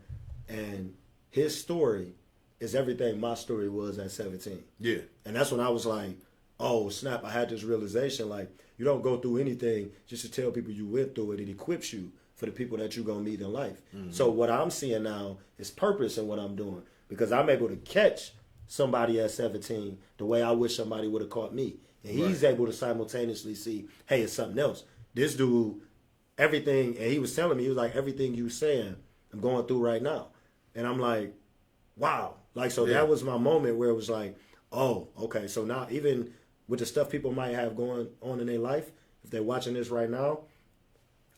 and his story is everything my story was at 17. Yeah. And that's when I was like, oh, snap, I had this realization, like, you don't go through anything just to tell people you went through it. It equips you for the people that you're going to meet in life. So what I'm seeing now is purpose in what I'm doing, because I'm able to catch somebody at 17 the way I wish somebody would have caught me. And he's able to simultaneously see, hey, it's something else. This dude, everything, and he was telling me, he was like, everything you saying, I'm going through right now. And I'm like, wow. Like, so that was my moment where it was like, oh, okay. So now even with the stuff people might have going on in their life, if they're watching this right now,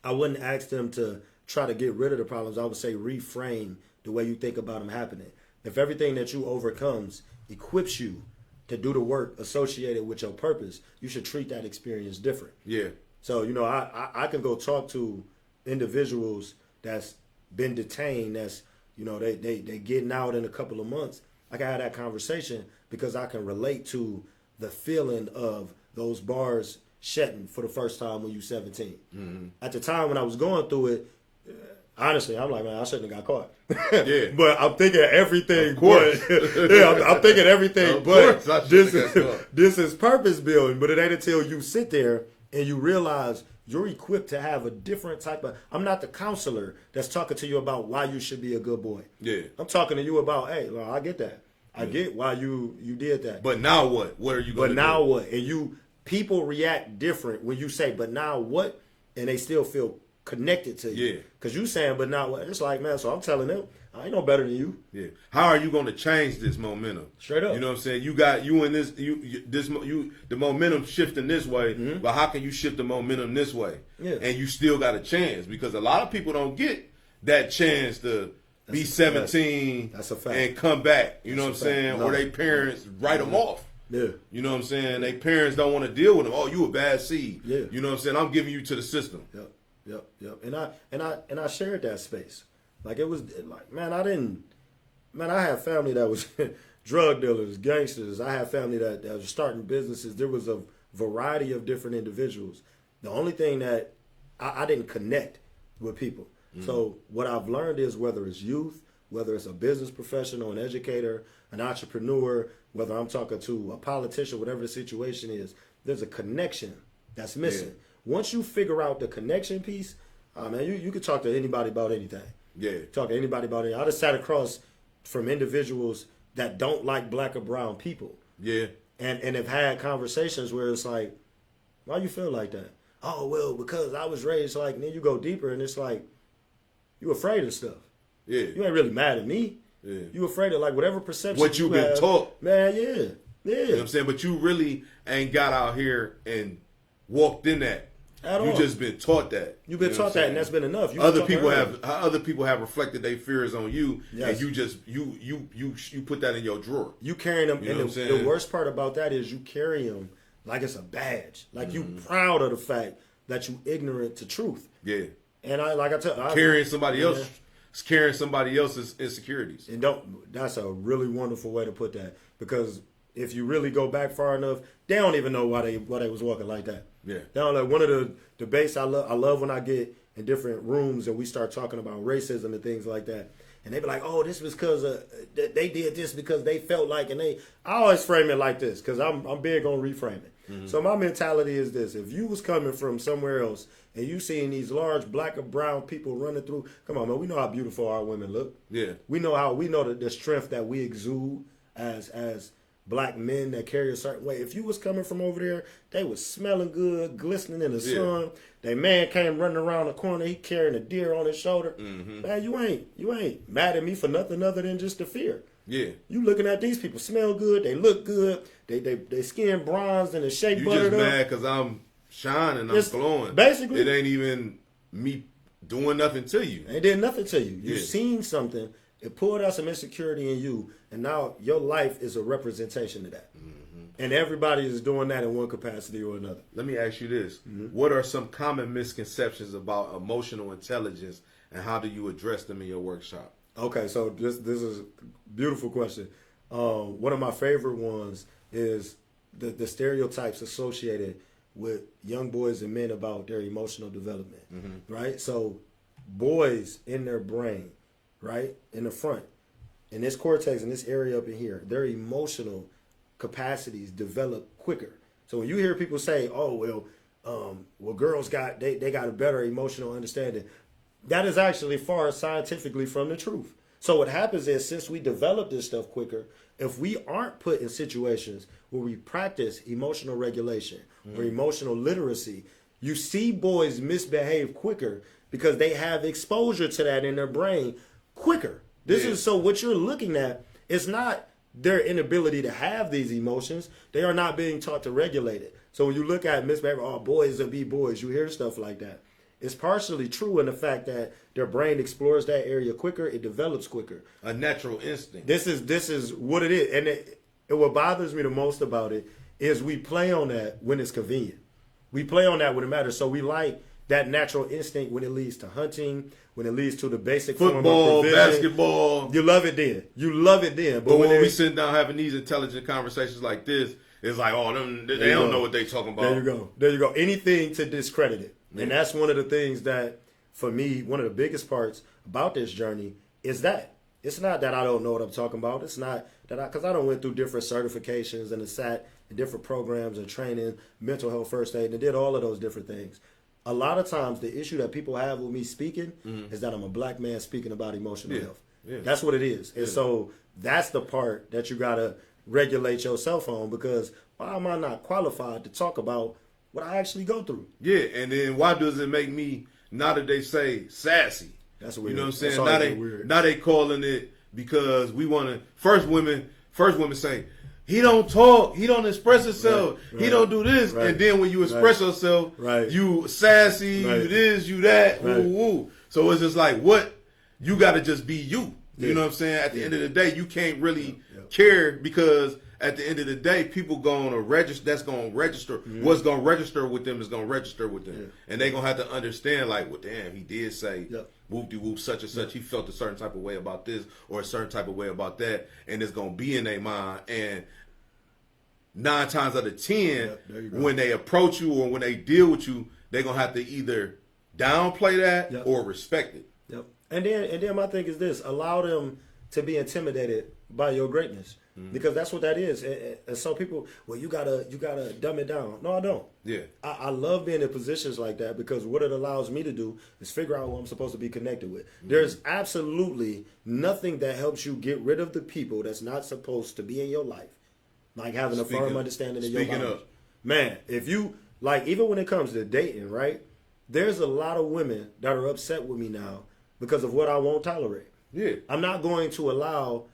I wouldn't ask them to try to get rid of the problems. I would say reframe the way you think about them happening. If everything that you overcomes equips you to do the work associated with your purpose, you should treat that experience different. Yeah. So, you know, I can go talk to individuals that's been detained, that's, you know, they getting out in a couple of months. I can have that conversation because I can relate to the feeling of those bars shedding for the first time when you're 17. At the time when I was going through it, honestly, I'm like, man, I shouldn't have got caught. Yeah. But I'm thinking everything. Of course. But, yeah, I'm thinking everything. But this is purpose building. But it ain't until you sit there and you realize you're equipped to have a different type of. I'm not the counselor that's talking to you about why you should be a good boy. Yeah. I'm talking to you about, hey, well, I get that. I get why you did that. But now what? What are you going to do? But now what? And people react different when you say, but now what? And they still feel connected to you. Yeah. Because you saying, but now what? It's like, man, so I'm telling them, I ain't no better than you. Yeah. How are you going to change this momentum? Straight up. You know what I'm saying? You got you in this the momentum shifting this way, but how can you shift the momentum this way? Yeah. And you still got a chance, because a lot of people don't get that chance to be 17 That's a fact. And come back. You know what I'm saying? Or their parents write them off. Yeah. You know what I'm saying? Their parents don't want to deal with them. Oh, you a bad seed. Yeah. You know what I'm saying? I'm giving you to the system. Yep. And I shared that space. Like, it was like, man, I had family that was drug dealers, gangsters. I had family that was starting businesses. There was a variety of different individuals. The only thing that I didn't connect with people. So what I've learned is, whether it's youth, whether it's a business professional, an educator, an entrepreneur, whether I'm talking to a politician, whatever the situation is, there's a connection that's missing. Yeah. Once you figure out the connection piece, man, you can talk to anybody about anything. Yeah. Talk to anybody about anything. I just sat across from individuals that don't like black or brown people. Yeah. And have had conversations where it's like, why you feel like that? Oh, well, because I was raised like, and then you go deeper and it's like, you afraid of stuff. Yeah. You ain't really mad at me. Yeah. You afraid of, like, whatever perception what you've been taught. Man, yeah. You know what I'm saying? But you really ain't got out here and walked in that At You all. just been taught that. You've been You know what taught that, I'm and that's saying? been enough. Other people have reflected their fears on you, Yes. and you just you put that in your drawer. You carrying them, You know and what I'm the saying? worst part about that is you carry them like it's a badge. Like you Mm-hmm. proud of the fact that you ignorant to truth. Yeah, And I carrying somebody Yeah. else, carrying somebody else's insecurities. And that's a really wonderful way to put that, because if you really go back far enough, they don't even know why they was walking like that. Yeah. They don't, like, one of the debates I love when I get in different rooms and we start talking about racism and things like that. And they be like, "Oh, this was because they did this because they felt like," and I always frame it like this, because I'm big on reframing. Mm-hmm. So my mentality is this: if you was coming from somewhere else and you seeing these large black or brown people running through, come on, man, we know how beautiful our women look. Yeah. We know the strength that we exude as black men that carry a certain way. If you was coming from over there, they was smelling good, glistening in the sun. That man came running around the corner, he carrying a deer on his shoulder. Mm-hmm. Man, you ain't mad at me for nothing other than just the fear. Yeah. You looking at these people, smell good, they look good, they skin bronzed and the shape You buttered just up. mad because I'm shining, I'm It's- glowing. basically- it ain't even me doing nothing to you. They did nothing to you. You Yeah. seen something, it pulled out some insecurity in you, and now your life is a representation of that. Mm-hmm. And everybody is doing that in one capacity or another. Let me ask you this: Mm-hmm. What are some common misconceptions about emotional intelligence, and how do you address them in your workshop? Okay, so this is a beautiful question. One of my favorite ones is the stereotypes associated with young boys and men about their emotional development, right? So boys in their brain, right, in the front, in this cortex, in this area up in here, their emotional capacities develop quicker. So when you hear people say, "Oh, well, girls got they got a better emotional understanding," that is actually far scientifically from the truth. So what happens is, since we develop this stuff quicker, if we aren't put in situations where we practice emotional regulation or emotional literacy, you see boys misbehave quicker because they have exposure to that in their brain quicker. This is so what you're looking at is not their inability to have these emotions. They are not being taught to regulate it. So when you look at misbehavior, "Oh, boys will be boys," you hear stuff like that. It's partially true in the fact that their brain explores that area quicker, it develops quicker. A natural instinct. This is what it is. And what bothers me the most about it is we play on that when it's convenient. We play on that when it matters. So we like that natural instinct when it leads to hunting, when it leads to the basic Football, form of provision. basketball. You love it then. You love it then. But when it- we sit down having these intelligent conversations like this, it's like, oh, they don't know what they talking about. There you go. There you go. Anything to discredit it. Yeah. And that's one of the things that, for me, one of the biggest parts about this journey is that. It's not that I don't know what I'm talking about. It's not that because I done went through different certifications and sat in different programs and training, mental health first aid, and did all of those different things. A lot of times the issue that people have with me speaking is that I'm a black man speaking about emotional health. Yeah. That's what it is. And so that's the part that you got to regulate yourself on, because why am I not qualified to talk about what I actually go through? Yeah, and then why does it make me, now that they say sassy? That's weird. You know what I'm saying? That's always weird. Now they calling it because we want to. First women say, he don't talk, he don't express himself, Right, he right, don't do this, right, and then when you express right, yourself, right, you sassy, right, you this, you that, right. woo woo. So it's just like, what? You got to just be you. You Yeah. know what I'm saying? At the end of the day, you can't really Yeah. care, because at the end of the day, people going to register. That's going to register. What's going to register with them is going to register with them, and they going to have to understand, like, well, damn, he did say whoop de whoop, such and such. He felt a certain type of way about this or a certain type of way about that, and it's going to be in their mind. And 9 times out of 10, there you go. when they approach you or when they deal with you, they're going to have to either downplay that Yep. or respect it. Yep. And then my thing is this: allow them to be intimidated by your greatness, because that's what that is. And so people, well, you gotta dumb it down. No, I don't. Yeah. I love being in positions like that, because what it allows me to do is figure out who I'm supposed to be connected with. There's absolutely nothing that helps you get rid of the people that's not supposed to be in your life, like having a firm understanding of your speaking language. of. Man, if you, like, even when it comes to dating, right? There's a lot of women that are upset with me now because of what I won't tolerate. Yeah. I'm not going to allow,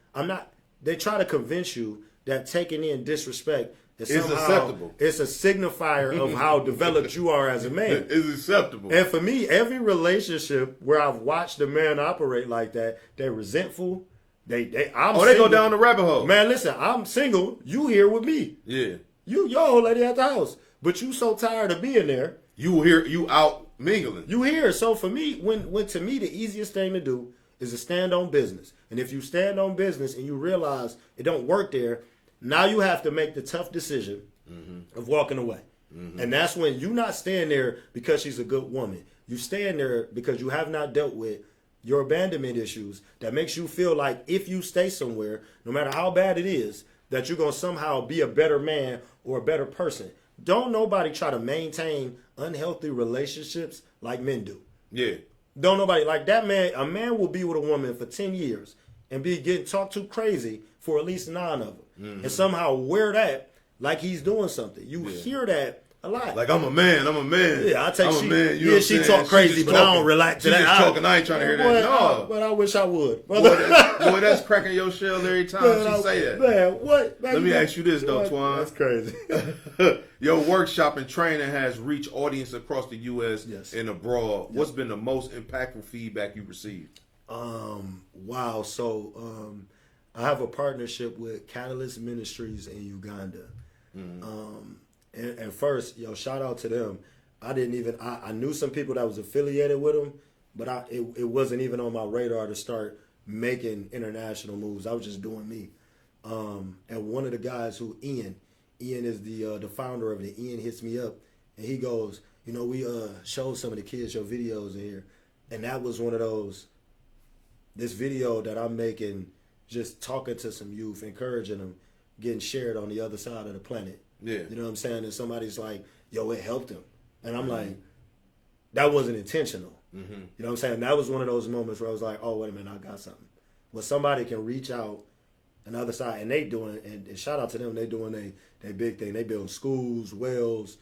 they try to convince you that taking in disrespect it's acceptable. It's a signifier of how developed you are as a man. It's acceptable. And for me, every relationship where I've watched a man operate like that, they're resentful. They go down the rabbit hole. Man, listen, I'm single. You here with me. Yeah. Your old lady at the house. But you so tired of being there. You out mingling. You here. So for me, when to me the easiest thing to do is to stand on business. And if you stand on business and you realize it don't work there, now you have to make the tough decision of walking away. And that's when you not staying there because she's a good woman. You staying there because you have not dealt with your abandonment issues that makes you feel like if you stay somewhere, no matter how bad it is, that you're going to somehow be a better man or a better person. Don't nobody try to maintain unhealthy relationships like men do. Yeah. Don't nobody, like that man, a man will be with a woman for 10 years and be getting talked to crazy for at least 9 of them. And somehow wear that like he's doing something. You hear that a lot. Like, I'm a man. Yeah, I take I'm she. a man. You know Yeah, she talk crazy, but I don't relax to that. She's just talking. I ain't trying to hear that. No. But I wish I would. Boy, that's cracking your shell every time she say that. Man, what? Man, Let me ask you this, though, Twan. That's crazy. Your workshop and training has reached audience across the U.S. and abroad. What's been the most impactful feedback you received? Wow. So I have a partnership with Catalyst Ministries in Uganda. And first, shout out to them. I knew some people that was affiliated with them, but it wasn't even on my radar to start making international moves. I was just doing me. And one of the guys Ian is the founder of it. Ian hits me up and he goes, we showed some of the kids your videos in here. And that was one of those, this video that I'm making, just talking to some youth, encouraging them, getting shared on the other side of the planet. Yeah. You know what I'm saying? And somebody's like, yo, it helped him. And I'm like, that wasn't intentional. You know what I'm saying? That was one of those moments where I was like, oh, wait a minute, I got something. When somebody can reach out on the other side, and they doing, and shout out to them, they doing they big thing. They build schools, wells,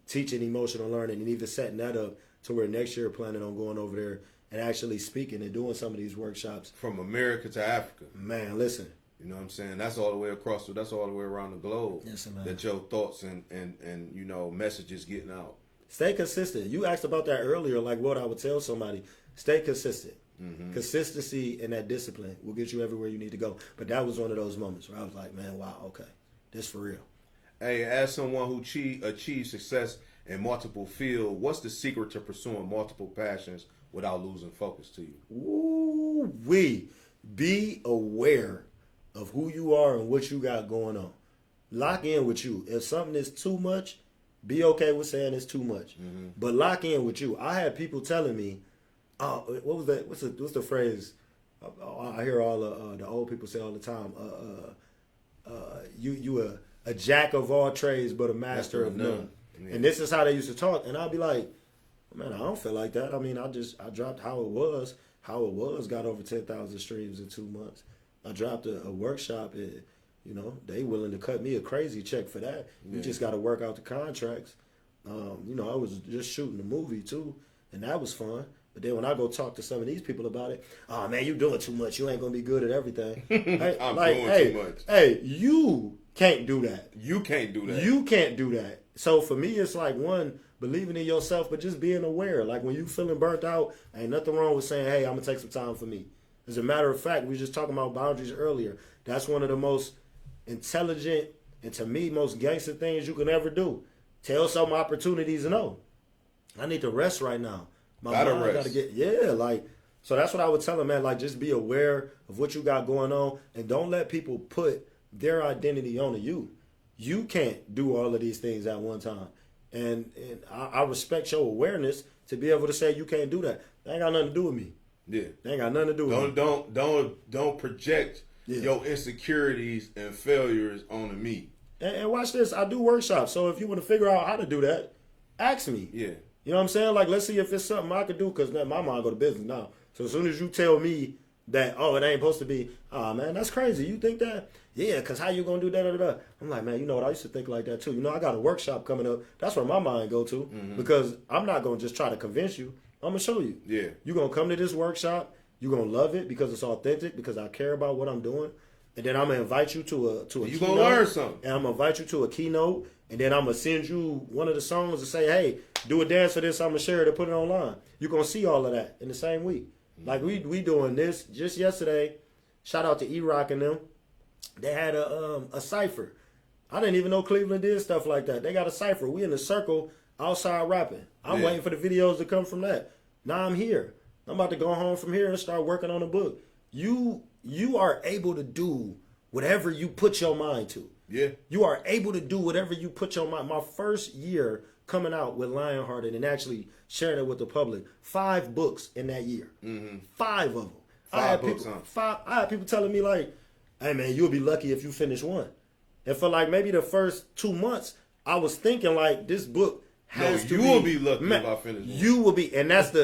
teaching emotional learning, and even setting that up to where next year planning on going over there and actually speaking and doing some of these workshops. From America to Africa. Man, listen. You know what I'm saying? That's all the way across, that's all the way around the globe. Yes, man. That your thoughts and messages getting out. Stay consistent. You asked about that earlier, like what I would tell somebody. Stay consistent. Consistency and that discipline will get you everywhere you need to go. But that was one of those moments where I was like, man, wow, okay, this for real. Hey, as someone who achieved success in multiple fields, what's the secret to pursuing multiple passions without losing focus to you? Ooh, be aware of who you are and what you got going on. Lock in with you. If something is too much, be okay with saying it's too much. But lock in with you. I had people telling me, oh, what was that? What's the phrase? I hear all the old people say all the time. You a jack of all trades, but a master of none. Yeah. And this is how they used to talk. And I'd be like, man, I don't feel like that. I mean, I dropped how it was, got over 10,000 streams in 2 months. I dropped a workshop. They willing to cut me a crazy check for that. You just got to work out the contracts. I was just shooting a movie too, and that was fun. But then when I go talk to some of these people about it, oh man, you doing too much. You ain't gonna be good at everything. I'm doing too much. Hey, you can't do that. You can't do that. You can't do that. So for me, it's like one, believing in yourself, but just being aware. Like when you feeling burnt out, ain't nothing wrong with saying, hey, I'm gonna take some time for me. As a matter of fact, we were just talking about boundaries earlier. That's one of the most intelligent and to me most gangster things you can ever do. Tell some opportunities no. I need to rest right now. My mind gotta get so that's what I would tell them, man. Like just be aware of what you got going on and don't let people put their identity on you. You can't do all of these things at one time. And I respect your awareness to be able to say you can't do that. That ain't got nothing to do with me. Yeah. They ain't got nothing to do with me. Don't project your insecurities and failures onto me. And watch this. I do workshops. So if you want to figure out how to do that, ask me. Yeah. You know what I'm saying? Like, let's see if it's something I could do because my mind go to business now. So as soon as you tell me that, oh, it ain't supposed to be, oh, man, that's crazy. You think that? Yeah, because how you going to do that? I'm like, man, you know what? I used to think like that too. I got a workshop coming up. That's where my mind go to because I'm not going to just try to convince you. I'm going to show you. Yeah. You're going to come to this workshop. You're going to love it because it's authentic, because I care about what I'm doing. and then I'm gonna invite you to a You keynote, gonna learn something. and I'm gonna invite you to a keynote, and then I'm gonna send you one of the songs and say, hey, do a dance for this. I'm gonna share it and put it online. You're gonna see all of that in the same week. Like we doing this just yesterday. Shout out to E-Rock and them. They had a cipher. I didn't even know Cleveland did stuff like that. They got a cipher. We in the circle outside rapping. I'm waiting for the videos to come from that. Now I'm here. I'm about to go home from here and start working on a book. You are able to do whatever you put your mind to. Yeah. You are able to do whatever you put your mind. My first year coming out with Lionhearted and actually sharing it with the public, 5 books in that year. 5 of them. 5 books, I had people telling me like, hey man, you'll be lucky if you finish one. And for like maybe the first 2 months, I was thinking like this book has to be. You will be lucky if I finish one. You will be, and that's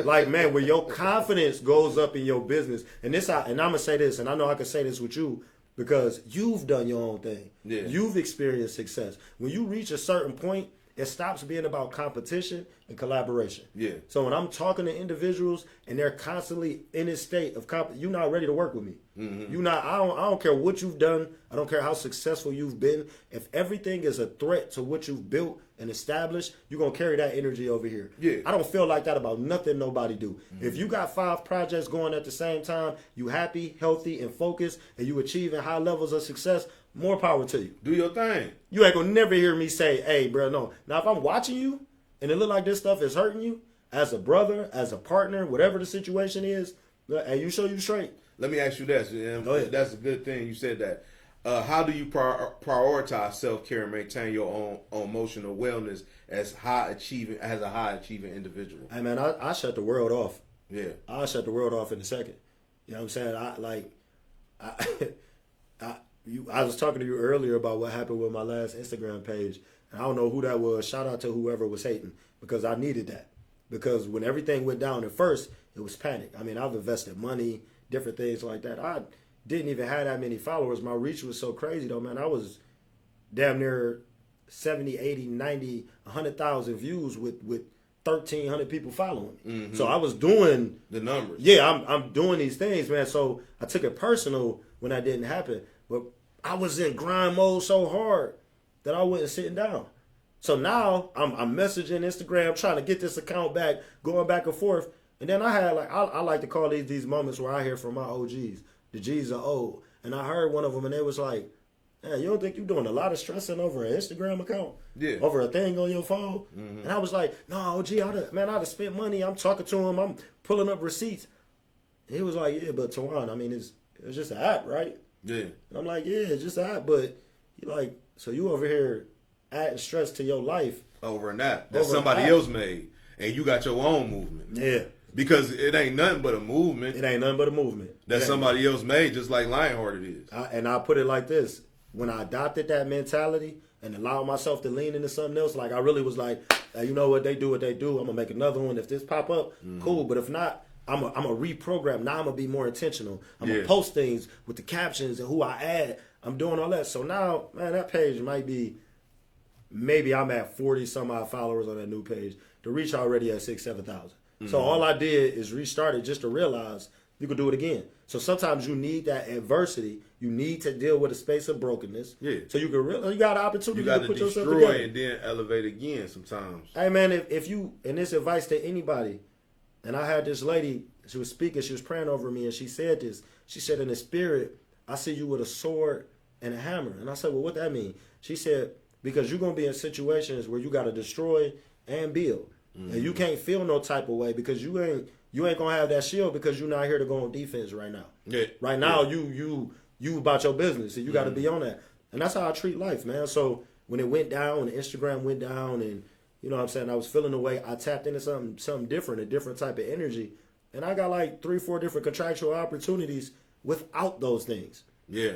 like man, where your confidence goes up in your business. And I'm gonna say this, and I know I can say this with you because you've done your own thing. Yeah. You've experienced success. When you reach a certain point, it stops being about competition and collaboration. Yeah. So when I'm talking to individuals and they're constantly in this state of you're not ready to work with me. You not. I don't care what you've done. I don't care how successful you've been. If everything is a threat to what you've built and established, you're gonna carry that energy over here. Yeah. I don't feel like that about nothing nobody do. If you got 5 projects going at the same time, you happy, healthy, and focused, and you achieving high levels of success, more power to you. Do your thing. You ain't gonna never hear me say, hey, bro, no. Now, if I'm watching you and it look like this stuff is hurting you, as a brother, as a partner, whatever the situation is, hey, you show you straight. Let me ask you this. And Go ahead. that's a good thing you said that. How do you prioritize self-care and maintain your own emotional wellness as a high achieving individual? Hey, man, I shut the world off. Yeah. I'll shut the world off in a second. You know what I'm saying? I was talking to you earlier about what happened with my last Instagram page. And I don't know who that was. Shout out to whoever was hating because I needed that. Because when everything went down at first, it was panic. I mean, I've invested money, different things like that. I didn't even have that many followers. My reach was so crazy, though, man. I was damn near 70, 80, 90, 100,000 views with 1,300 people following me. So I was doing the numbers. Yeah, I'm doing these things, man. So I took it personal when that didn't happen. But I was in grind mode so hard that I wasn't sitting down. So now I'm messaging Instagram, trying to get this account back, going back and forth. And then I had I like to call these moments where I hear from my OGs. The G's are old. And I heard one of them and they was like, man, you don't think you're doing a lot of stressing over an Instagram account? Yeah. Over a thing on your phone? And I was like, no, OG, I'd have spent money. I'm talking to him. I'm pulling up receipts. And he was like, yeah, but Tawan, I mean, it's just an app, right? Yeah. And I'm like, yeah, it's just an app. But he like, so you over here adding stress to your life. Over an app that Over somebody an app. else made. And you got your own movement. Yeah. Because it ain't nothing but a movement. It ain't nothing but a movement. That somebody else made, just like Lionhearted is. And I put it like this. When I adopted that mentality and allowed myself to lean into something else, like I really was like, hey, you know what they do, I'm going to make another one. If this pop up, cool. But if not, I'm a reprogram. Now I'm going to be more intentional. I'm going to post things with the captions and who I add. I'm doing all that. So now, man, that page might be, maybe I'm at 40 some odd followers on that new page. The reach already at 6,000-7,000. So all I did is restart it just to realize you could do it again. So sometimes you need that adversity. You need to deal with a space of brokenness. Yeah. So you can realize you got an opportunity You got to to put yourself destroy together. and then elevate again sometimes. Hey man, if you, and this advice to anybody, and I had this lady, she was speaking, she was praying over me, and she said this. She said, in the spirit, I see you with a sword and a hammer. And I said, well, what that mean? She said, because you're going to be in situations where you got to destroy and build. And you can't feel no type of way because you ain't gonna have that shield because you're not here to go on defense right now. Yeah. Right now, you about your business and you got to be on that. And that's how I treat life, man. So when it went down, when Instagram went down, and you know what I'm saying, I was feeling the way, I tapped into something different, a different type of energy, and I got like 3-4 different contractual opportunities without those things. Yeah.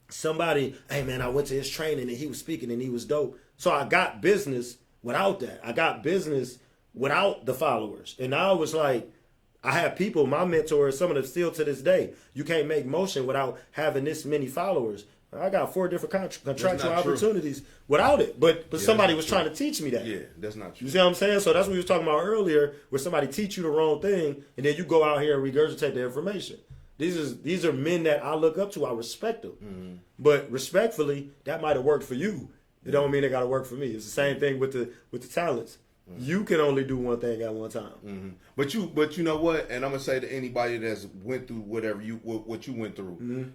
Somebody, hey man, I went to his training and he was speaking and he was dope. So I got business without that. I got business without the followers. And now it was like, I have people, my mentors, some of them still to this day. You can't make motion without having this many followers. I got 4 different contractual opportunities without it. But somebody was trying to teach me that. Yeah, that's not true. You see what I'm saying? So that's what we was talking about earlier, where somebody teach you the wrong thing, and then you go out here and regurgitate the information. These are men that I look up to. I respect them. But respectfully, that might have worked for you. It don't mean it got to work for me. It's the same thing with the talents. You can only do one thing at one time. But you know what? And I'm gonna say to anybody that's went through what you went through,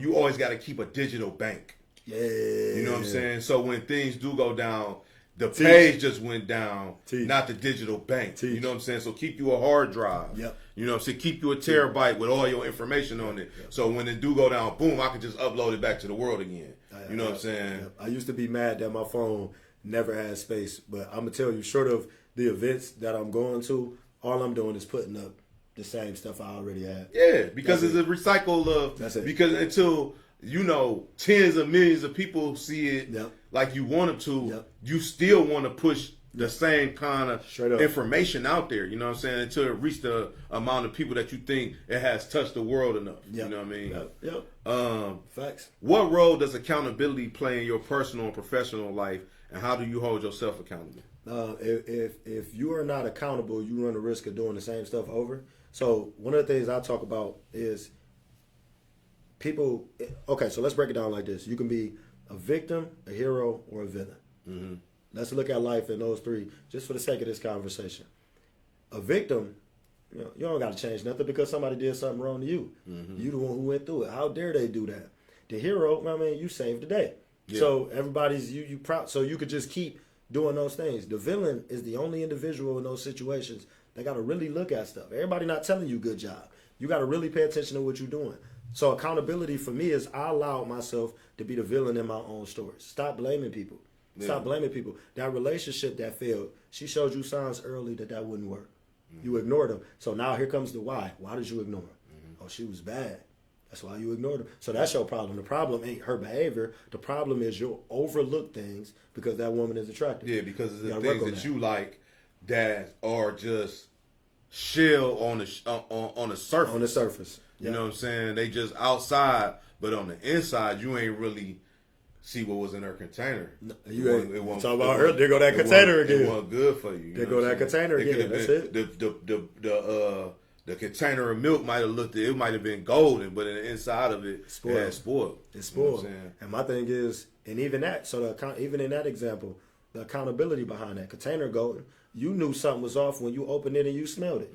you always got to keep a digital bank. Yeah. You know what I'm saying? So when things do go down, the page just went down, not the digital bank. You know what I'm saying? So keep you a hard drive. Yep. You know what I'm saying? Keep you a terabyte with all your information on it. So when it do go down, boom, I can just upload it back to the world again. You know what I'm saying? I used to be mad that my phone never had space, but I'm gonna tell you, short of the events that I'm going to, all I'm doing is putting up the same stuff I already had. Yeah, because it's a recycle of. That's it. Because until tens of millions of people see it like you want them to, you still want to push the same kind of information out there. You know what I'm saying? Until it reaches the amount of people that you think it has touched the world enough. You know what I mean? Facts. What role does accountability play in your personal and professional life, and how do you hold yourself accountable? If you are not accountable, you run the risk of doing the same stuff over. So one of the things I talk about is people. Okay, so let's break it down like this: you can be a victim, a hero, or a villain. Let's look at life in those three, just for the sake of this conversation. A victim, you don't got to change nothing because somebody did something wrong to you. You the one who went through it. How dare they do that? The hero, I mean, you saved the day. Yeah. So everybody's you proud. So you could just keep doing those things. The villain is the only individual in those situations that got to really look at stuff. Everybody not telling you good job. You got to really pay attention to what you're doing. So accountability for me is I allowed myself to be the villain in my own stories. Stop blaming people. Stop blaming people. That relationship that failed, she showed you signs early that wouldn't work. You ignored them. So now here comes the why. Why did you ignore her? Oh, she was bad. That's why you ignored her. So that's your problem. The problem ain't her behavior. The problem is you'll overlook things because that woman is attractive. Yeah, because of the things that you like that are just shell on the surface. On the surface. You know what I'm saying? They just outside, but on the inside, you ain't really see what was in her container. No, it wasn't talk about her. There go that container again. It wasn't good for you. There go that container again. That's it. The container of milk might have it might have been golden, but in the inside of it, spoiled. It had spoiled. It's spoiled. You know and my thing is, and even that, so even in that example, the accountability behind that container golden, you knew something was off when you opened it and you smelled it.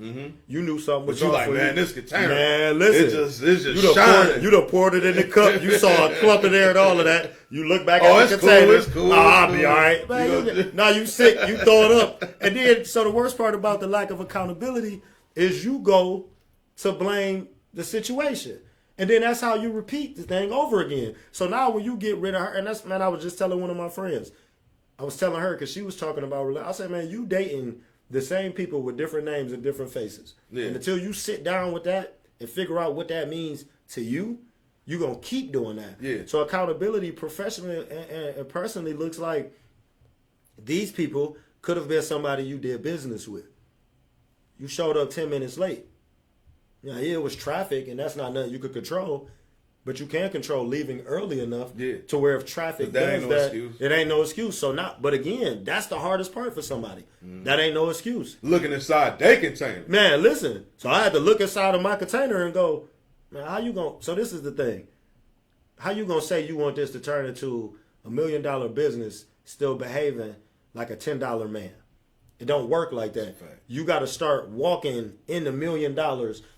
You knew something was off. But you like, man, this container, man, listen, it's just shining. You done poured it in the cup. You saw a clump in there and all of that. You look back at the container. Cool, it's cool. I'll be all right. Man, now you sick. You throw it up. And then, so the worst part about the lack of accountability is you go to blame the situation. And then that's how you repeat the thing over again. So now when you get rid of her, and that's, man, I was just telling one of my friends. I was telling her because she was talking about, I said, man, you dating the same people with different names and different faces. Yeah. And until you sit down with that and figure out what that means to you, you're going to keep doing that. Yeah. So accountability professionally and personally looks like these people could have been somebody you did business with. You showed up 10 minutes late. Yeah, it was traffic, and that's not nothing you could control. But you can control leaving early enough to where if traffic does that, it ain't no excuse. So but again, that's the hardest part for somebody. That ain't no excuse. Looking inside their container. Man, listen. So I had to look inside of my container and go, man, how you going? So this is the thing. How you going to say you want this to turn into $1 million business still behaving like a $10 man? It don't work like that. You got to start walking in the $1 million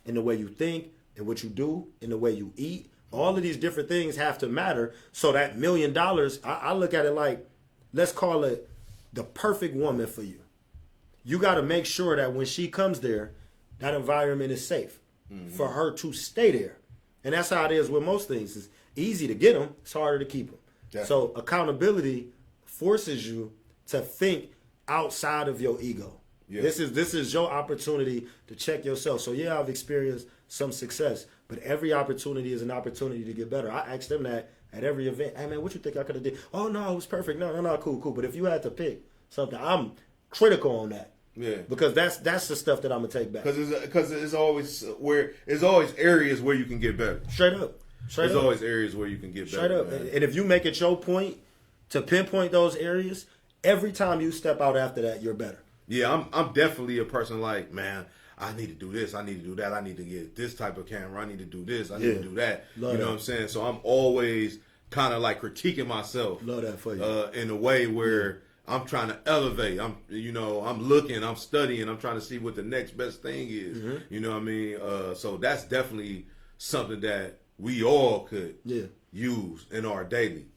in the way you think, in what you do, in the way you eat. All of these different things have to matter. So that $1 million, I look at it like, let's call it the perfect woman for you. You got to make sure that when she comes there, that environment is safe for her to stay there. And that's how it is with most things. It's easy to get them. It's harder to keep them. Definitely. So accountability forces you to think outside of your ego. Yeah. This is your opportunity to check yourself. So yeah, I've experienced some success, but every opportunity is an opportunity to get better. I asked them that at every event. Hey man, what you think I could have did? Oh no, it was perfect. No, cool. But if you had to pick something, I'm critical on that. Yeah, because that's the stuff that I'm gonna take back. Because it's always areas where you can get better. Straight up. There's always areas where you can get better. Straight up. Man. And if you make it your point to pinpoint those areas, every time you step out after that, you're better. Yeah, I'm definitely a person like, man, I need to do this, I need to do that, I need to get this type of camera, I need to do this, I need to do that. Love you know that. what I'm saying? So I'm always kind of like critiquing myself. Love that for you. In a way where I'm trying to elevate. I'm looking, I'm studying, I'm trying to see what the next best thing is. You know what I mean? So that's definitely something that we all could use in our daily.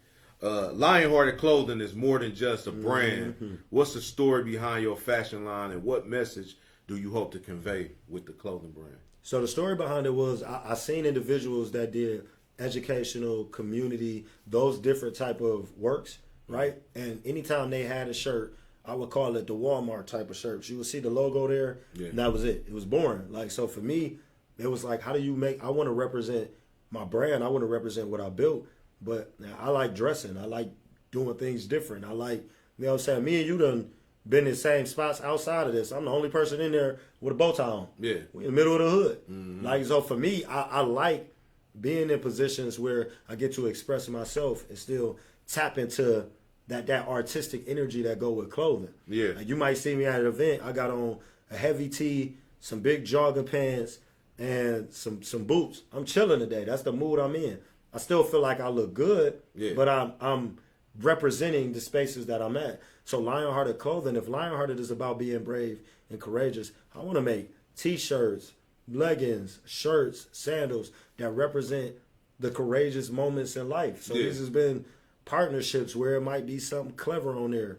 Lionhearted Clothing is more than just a brand. What's the story behind your fashion line, and what message do you hope to convey with the clothing brand? So the story behind it was I seen individuals that did educational, community, those different type of works, right? And anytime they had a shirt, I would call it the Walmart type of shirts. You would see the logo there, and that was it. It was boring. Like, so for me, it was like, how do you make, I want to represent my brand. I want to represent what I built, but I like dressing. I like doing things different. I like, you know what I'm saying? Me and you done been in the same spots outside of this. I'm the only person in there with a bow tie on. Yeah. We in the middle of the hood. Like, so for me, I like being in positions where I get to express myself and still tap into that artistic energy that go with clothing. Yeah. Like, you might see me at an event. I got on a heavy tee, some big jogging pants, and some boots. I'm chilling today. That's the mood I'm in. I still feel like I look good, but I'm representing the spaces that I'm at. So Lionhearted Clothing, if Lionhearted is about being brave and courageous, I want to make T-shirts, leggings, shirts, sandals that represent the courageous moments in life. So this has been partnerships where it might be something clever on there.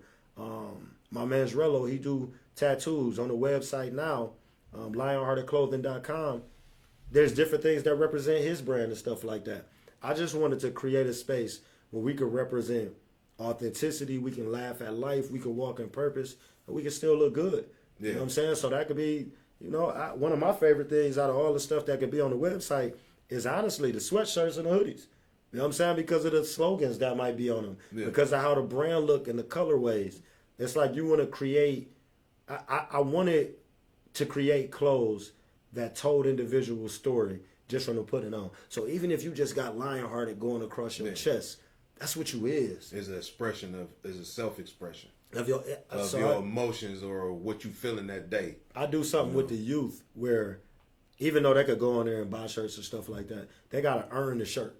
My man's Rello, he do tattoos on the website now, lionheartedclothing.com. There's different things that represent his brand and stuff like that. I just wanted to create a space where we could represent authenticity, we can laugh at life, we can walk in purpose, and we can still look good. You know what I'm saying? So that could be, one of my favorite things out of all the stuff that could be on the website is honestly the sweatshirts and the hoodies. You know what I'm saying? Because of the slogans that might be on them. Because of how the brand look and the colorways. It's like you want to create, I wanted to create clothes that told individual story just from the putting on. So even if you just got Lionhearted going across your chest, that's what you is. It's an expression is a self-expression of your emotions or what you feeling that day. I do something with the youth where even though they could go on there and buy shirts and stuff like that, they gotta earn the shirt.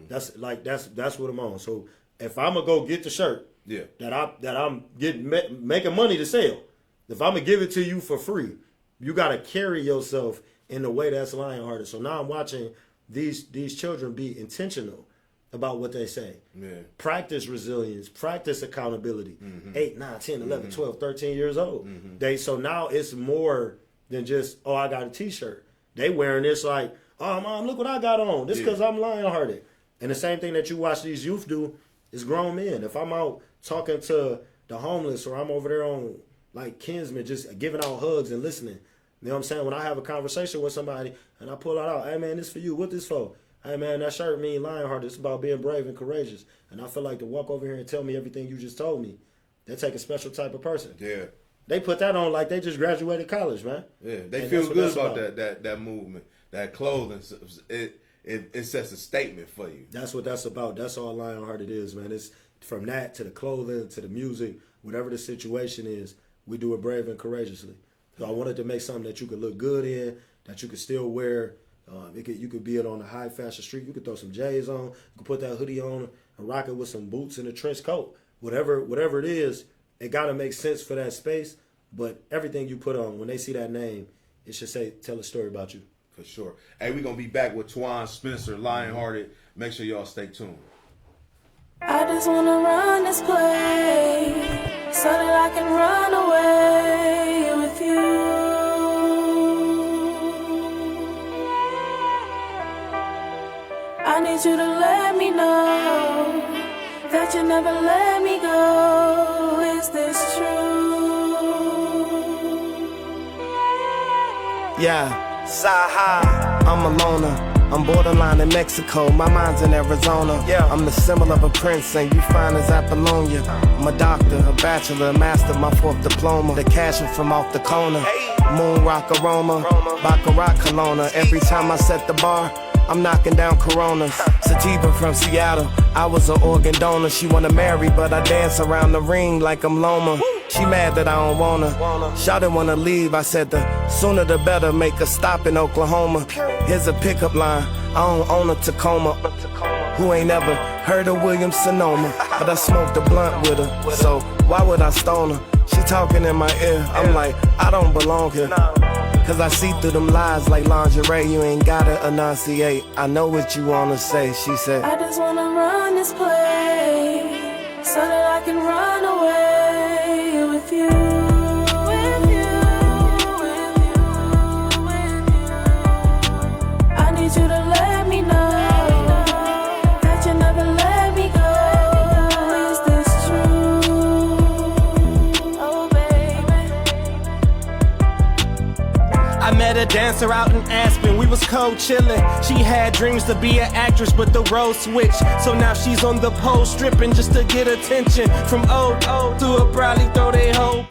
That's what I'm on. So if I'm gonna go get the shirt that I'm making money to sell, if I'm gonna give it to you for free, you gotta carry yourself in the way that's Lionhearted. So now I'm watching these children be intentional about what they say. Practice resilience, practice accountability. 8, 9, 10, 11, 12, 13 years old. So now it's more than just, oh, I got a t-shirt. They wearing this like, oh, mom, look what I got on. This because I'm Lionhearted. And the same thing that you watch these youth do is grown men. If I'm out talking to the homeless or I'm over there on like Kinsman, just giving out hugs and listening. You know what I'm saying? When I have a conversation with somebody and I pull it out, hey, man, this for you. What this for? Hey, man, that shirt mean Lionhearted. It's about being brave and courageous. And I feel like to walk over here and tell me everything you just told me, they take a special type of person. They put that on like they just graduated college, man. They feel good about that movement, that clothing. It sets a statement for you. That's what that's about. That's all Lionhearted is, man. It's from that to the clothing to the music, whatever the situation is, we do it brave and courageously. So I wanted to make something that you could look good in, that you could still wear. You could be it on a high fashion street. You could throw some J's on. You could put that hoodie on and rock it with some boots and a trench coat. Whatever it is, it got to make sense for that space. But everything you put on, when they see that name, it should tell a story about you. For sure. Hey, we're going to be back with Twan Spencer, Lionhearted. Make sure y'all stay tuned. I just want to run this place so that I can run away with you. I need you to let me know that you never let me go. Is this true? Yeah. Saha, I'm a loner. I'm borderline in Mexico, my mind's in Arizona. I'm the symbol of a prince, and you find as Apollonia. I'm a doctor, a bachelor, a master, my 4th diploma. The cash from off the corner. Moon rock aroma, Baccarat Kelowna. Every time I set the bar, I'm knocking down Coronas. Sativa from Seattle, I was an organ donor. She wanna marry, but I dance around the ring like I'm Loma. She mad that I don't wanna. Shawty wanna leave, I said the sooner the better. Make her stop in Oklahoma. Here's a pickup line, I don't own a Tacoma. Who ain't ever heard of Williams Sonoma? But I smoked a blunt with her, so why would I stone her? She talking in my ear, I'm like, I don't belong here. Cause I see through them lies like lingerie. You ain't gotta enunciate, I know what you wanna say. She said, I just wanna run this place so that I can run away with you. With you, with you, with you. I need you to let me know that you never let me go. Is this true? Oh baby. I met a dancer out in Aspen, we was co-chillin'. She had dreams to be an actress, but the role switched. So now she's on the pole stripping just to get attention from old to a probably throw they hoe.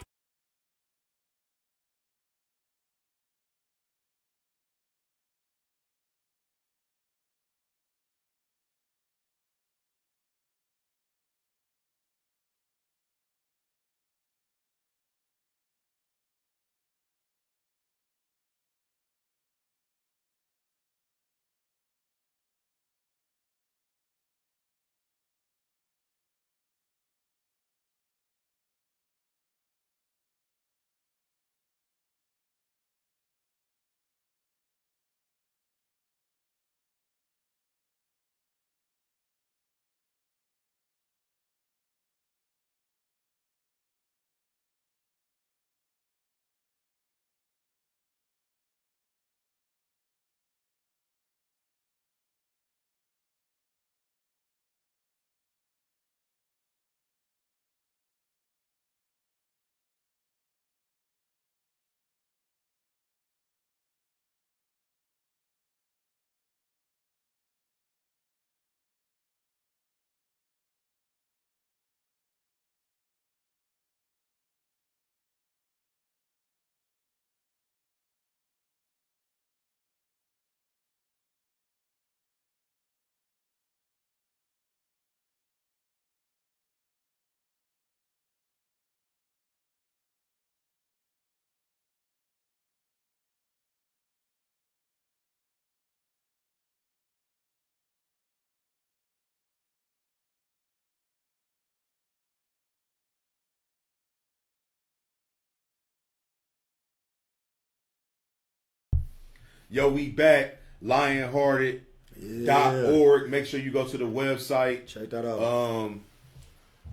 Yo, we back. Lionhearted.org. Make sure you go to the website. Check that out.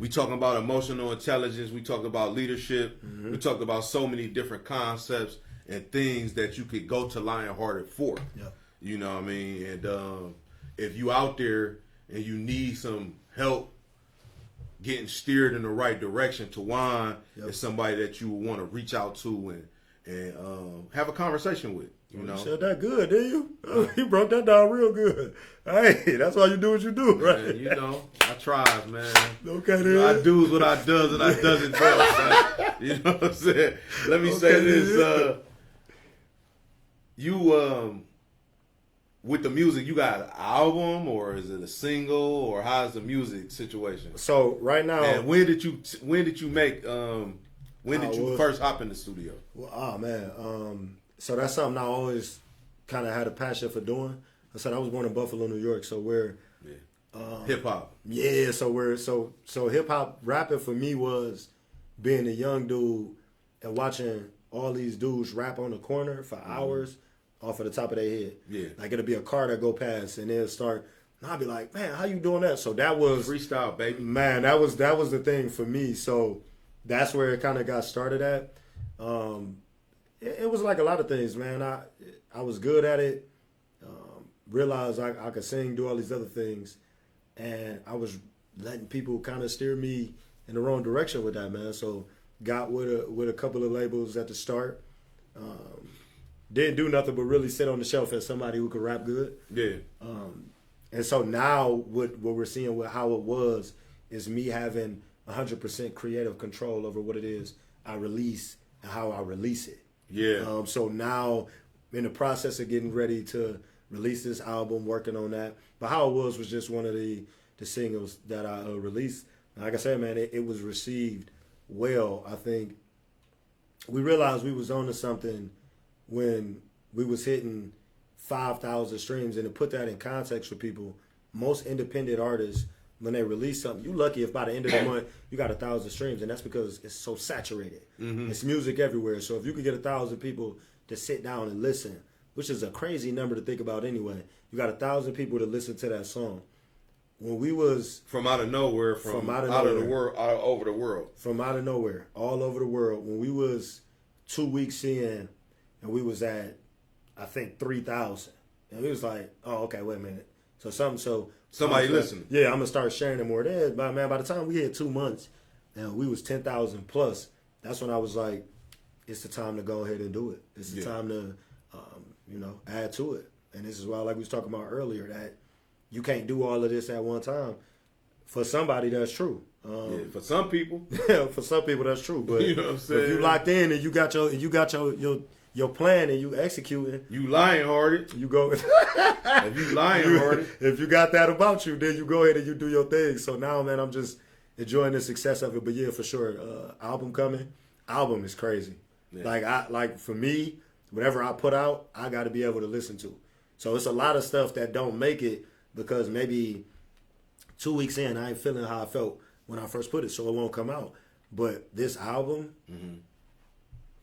We talking about emotional intelligence. We talk about leadership. Mm-hmm. We talk about so many different concepts and things that you could go to Lionhearted for. Yeah. You know what I mean? And if you out there and you need some help getting steered in the right direction, Tawan is somebody that you want to reach out to and have a conversation with. You know? You said that good, didn't you? You broke that down real good. Hey, that's why you do what you do, right? Man, you know, I tries, man. Okay, then. You know, I do's what I does and I doesn't do. Man. You know what I'm saying? Let me say this. You with the music, you got an album or is it a single or how's the music situation? So right now, and when did you make when did you first hop in the studio? Well, so that's something I always kind of had a passion for doing. I said I was born in Buffalo, New York, so we're hip hop. Yeah, so hip hop rapping for me was being a young dude and watching all these dudes rap on the corner for hours off of the top of their head. Yeah, like it'll be a car that go past and they'll start. And I'll be like, man, how you doing that? So that was freestyle, baby. Man, that was the thing for me. So that's where it kind of got started at. It was like a lot of things, man. I was good at it. Realized I could sing, do all these other things, and I was letting people kind of steer me in the wrong direction with that, man. So got with a couple of labels at the start. Didn't do nothing but really sit on the shelf as somebody who could rap good. Yeah. And so now what we're seeing with how it was is me having 100% creative control over what it is I release and how I release it. Yeah. So now in the process of getting ready to released this album, working on that. But How It Was just one of the singles that I released. Like I said, man, it was received well. I think we realized we was onto something when we was hitting 5,000 streams. And to put that in context for people, most independent artists, when they release something, you're lucky if by the end of the month you got 1,000 streams, and that's because it's so saturated. It's music everywhere. So if you could get 1,000 people to sit down and listen, which is a crazy number to think about anyway, you got 1,000 people to listen to that song. When we was from out of nowhere, from out of the world, out over the world, from out of nowhere, all over the world. When we was 2 weeks in, and we was at, I think 3,000, and we was like, oh, okay, wait a minute. So somebody listening. Yeah, I'm gonna start sharing it more. Then, but man, by the time we hit 2 months, and we was 10,000 plus, that's when I was like, it's the time to go ahead and do it. It's the time to, add to it. And this is why, like we was talking about earlier, that you can't do all of this at one time. For somebody, that's true. For some people, for some people that's true. But you know what I'm saying? If you locked in and you got your plan and you executing, you lying hearted. You go. If you lying hearted, if you got that about you, then you go ahead and you do your thing. So now, man, I'm just enjoying the success of it. But yeah, for sure, album coming. Album is crazy. Yeah. Like for me, whatever I put out, I got to be able to listen to. So it's a lot of stuff that don't make it because maybe 2 weeks in, I ain't feeling how I felt when I first put it, so it won't come out. But this album,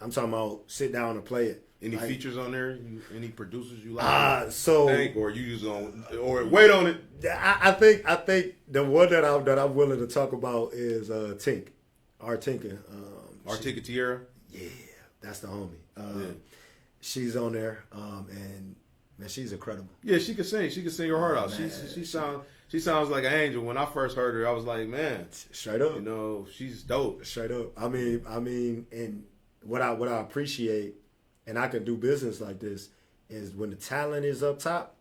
I'm talking about sit down and play it. Any features on there? Any producers you like? Or you just or wait on it. I think the one that I'm willing to talk about is Tink, Artinka. Artinka Tierra. Yeah, that's the homie. She's on there, and man, she's incredible. Yeah, she can sing. She can sing her heart out. Man, she sounds like an angel. When I first heard her, I was like, man, straight up. She's dope. Straight up. I mean, and what I appreciate, and I can do business like this, is when the talent is up top,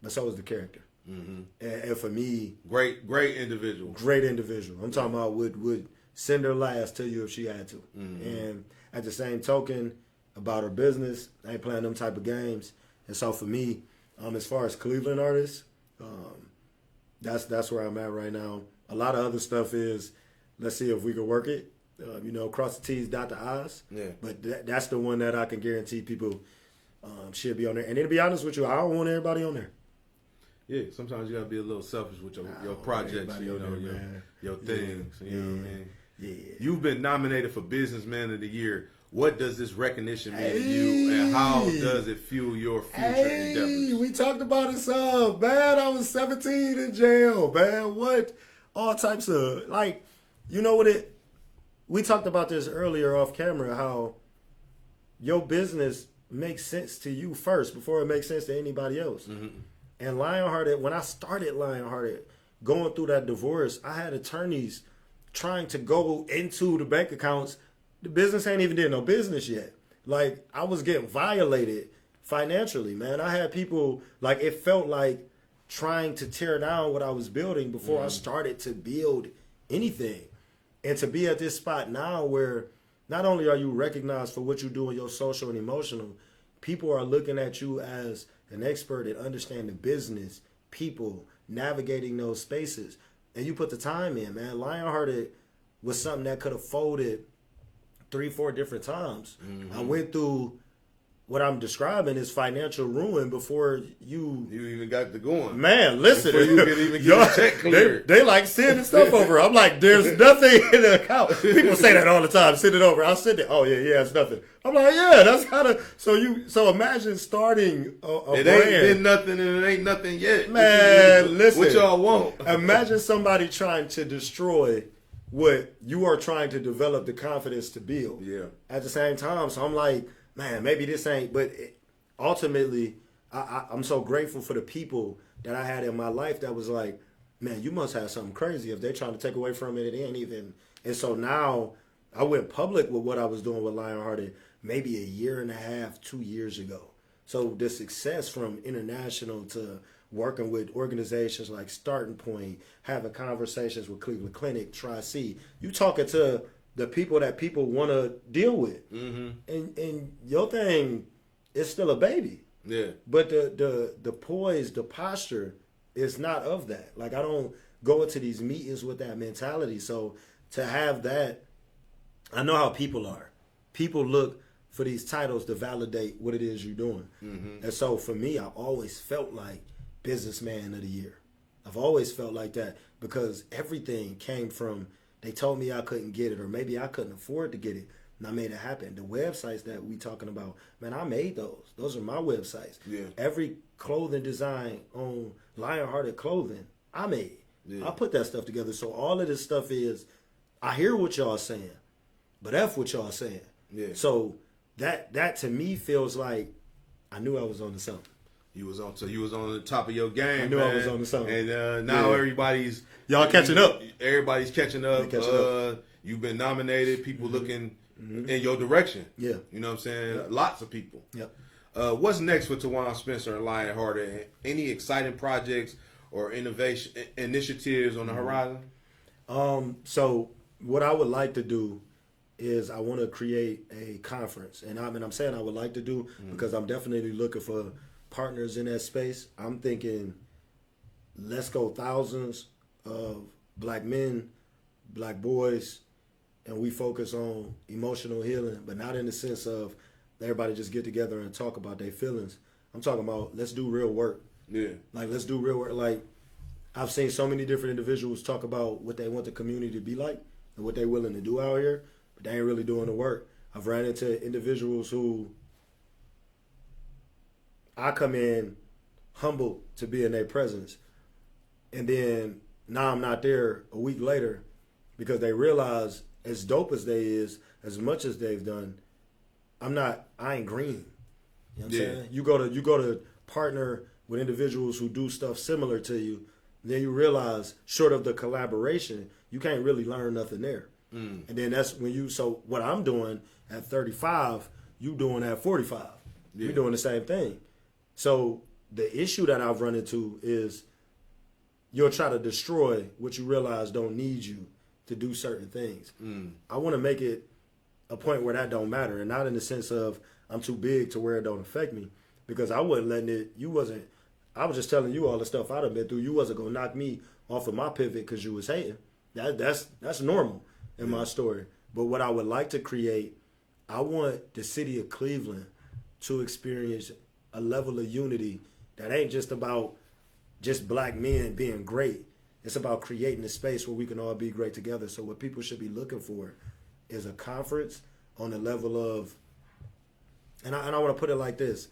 but so is the character. And for me, great individual. Great individual. I'm talking about would send her last to you if she had to. And at the same token, about her business, I ain't playing them type of games. And so for me, as far as Cleveland artists, that's where I'm at right now. A lot of other stuff is, let's see if we can work it. Cross the T's, dot the I's. Yeah. But that's the one that I can guarantee people should be on there. And then to be honest with you, I don't want everybody on there. Yeah, sometimes you gotta be a little selfish with your projects, your things. You know what I mean? Yeah. You've been nominated for Businessman of the Year. What does this recognition mean to you, and how does it fuel your future endeavors? We talked about it some, man. I was 17 in jail, man. What? All types of, we talked about this earlier off camera, how your business makes sense to you first before it makes sense to anybody else. And Lionhearted, when I started Lionhearted, going through that divorce, I had attorneys trying to go into the bank accounts. The business ain't even did no business yet. Like, I was getting violated financially, man. I had people, it felt like trying to tear down what I was building before I started to build anything. And to be at this spot now where not only are you recognized for what you do in your social and emotional, people are looking at you as an expert at understanding business, people, navigating those spaces. And you put the time in, man. Lionhearted was something that could have folded 3-4 different times. I went through what I'm describing is financial ruin before you even got to going. Man, listen. Before you could even get a check cleared. They like sending stuff over. I'm like, there's nothing in the account. People say that all the time. Send it over. I'll send it. Oh, yeah, it's nothing. I'm like, yeah, that's kind of, so imagine starting a brand. It ain't been nothing and it ain't nothing yet. Man, listen. What y'all want? Imagine somebody trying to destroy what you are trying to develop the confidence to build. Yeah. At the same time, so I'm like, man, maybe this ain't, but ultimately, I'm so grateful for the people that I had in my life that was like, man, you must have something crazy if they're trying to take away from it. It ain't even. And so now I went public with what I was doing with Lionhearted maybe 1.5, 2 years ago. So the success from international to working with organizations like Starting Point, having conversations with Cleveland Clinic, Tri-C, you talking to the people that people want to deal with. And your thing is still a baby. Yeah. But the poise, the posture is not of that. Like, I don't go into these meetings with that mentality. So to have that, I know how people are. People look for these titles to validate what it is you're doing. Mm-hmm. And so for me, I always felt like businessman of the year. I've always felt like that because everything came from, they told me I couldn't get it, or maybe I couldn't afford to get it, and I made it happen. The websites that we talking about, man, I made those. Those are my websites. Yeah. Every clothing design on Lionhearted Clothing, I made. Yeah. I put that stuff together. So all of this stuff is, I hear what y'all saying, but F what y'all saying. Yeah. So that to me feels like I knew I was on to something. You was on the top of your game. I knew man. I was on to something. And now everybody's catching up. Everybody's catching up. You've been nominated. People looking in your direction. Yeah. You know what I'm saying? Lots of people. Yep. What's next for Tawan Spencer and Lionhearted? Any exciting projects or innovation initiatives on the horizon? So what I would like to do is I want to create a conference, and I'm saying I would like to do because I'm definitely looking for partners in that space. I'm thinking, let's go thousands of black men, black boys, and we focus on emotional healing, but not in the sense of everybody just get together and talk about their feelings. I'm talking about let's do real work. Yeah. Like, let's do real work. Like, I've seen so many different individuals talk about what they want the community to be like and what they're willing to do out here, but they ain't really doing the work. I've ran into individuals who I come in humbled to be in their presence, and then now I'm not there a week later because they realize as dope as they is, as much as they've done, I ain't green. You know what I'm saying? You go to partner with individuals who do stuff similar to you, then you realize, short of the collaboration, you can't really learn nothing there. And then that's when so what I'm doing at 35, you doing at 45. We're doing the same thing. So the issue that I've run into is you'll try to destroy what you realize don't need you to do certain things. I want to make it a point where that don't matter, and not in the sense of I'm too big to where it don't affect me, because I wasn't letting it. I was just telling you all the stuff I'd have been through. You wasn't gonna knock me off of my pivot because you was hating. That's normal in my story. But what I would like to create, I want the city of Cleveland to experience a level of unity that ain't just about just black men being great. It's about creating a space where we can all be great together. So what people should be looking for is a conference on the level of, and I want to put it like this,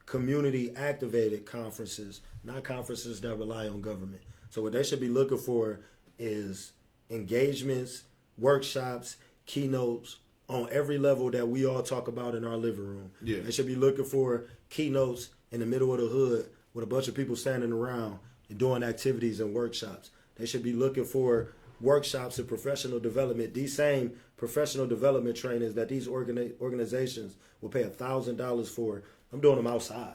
community activated conferences, not conferences that rely on government. So what they should be looking for is engagements, workshops, keynotes on every level that we all talk about in our living room. Yeah. They should be looking for keynotes in the middle of the hood with a bunch of people standing around and doing activities and workshops. They should be looking for workshops and professional development. These same professional development trainings that these organizations will pay $1,000 for, I'm doing them outside.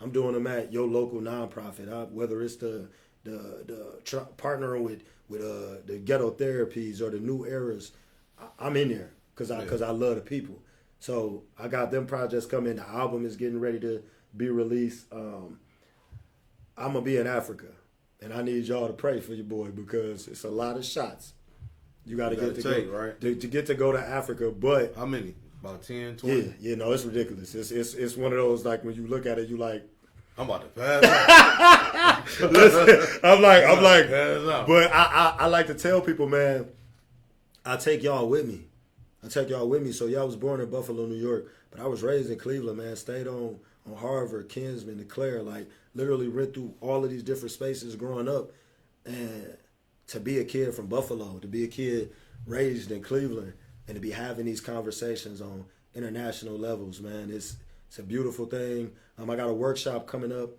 I'm doing them at your local nonprofit, whether it's the partnering with the ghetto therapies or the new eras. I'm in there because I love the people. So I got them projects coming. The album is getting ready to be released. I'm gonna be in Africa, and I need y'all to pray for your boy because it's a lot of shots. You got to get to go, right? To get to go to Africa. But how many? About 10, 20? Yeah, no, it's ridiculous. It's one of those, like, when you look at it, you like, I'm about to pass out. Listen, I'm like, pass out. But I like to tell people, man, I take y'all with me. So y'all was born in Buffalo, New York, but I was raised in Cleveland, man. Stayed on Harvard, Kinsman, DeClaire, like literally went through all of these different spaces growing up. And to be a kid from Buffalo, to be a kid raised in Cleveland, and to be having these conversations on international levels, man, it's a beautiful thing. I got a workshop coming up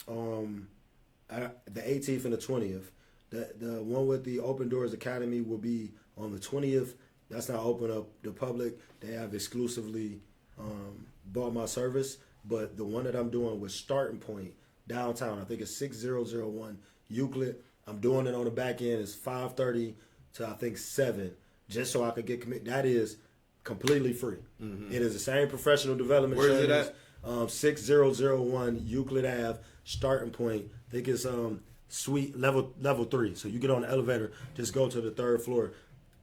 the 18th and the 20th. The one with the Open Doors Academy will be on the 20th. That's not open up the public. They have exclusively bought my service. But the one that I'm doing with Starting Point downtown, I think it's 6001 Euclid. I'm doing it on the back end. It's 5:30 to I think 7, just so I could get committed. That is completely free. Mm-hmm. It is the same professional development. Where is it at? 6001 Euclid Ave, starting point. I think it's suite level 3. So you get on the elevator, just go to the 3rd floor.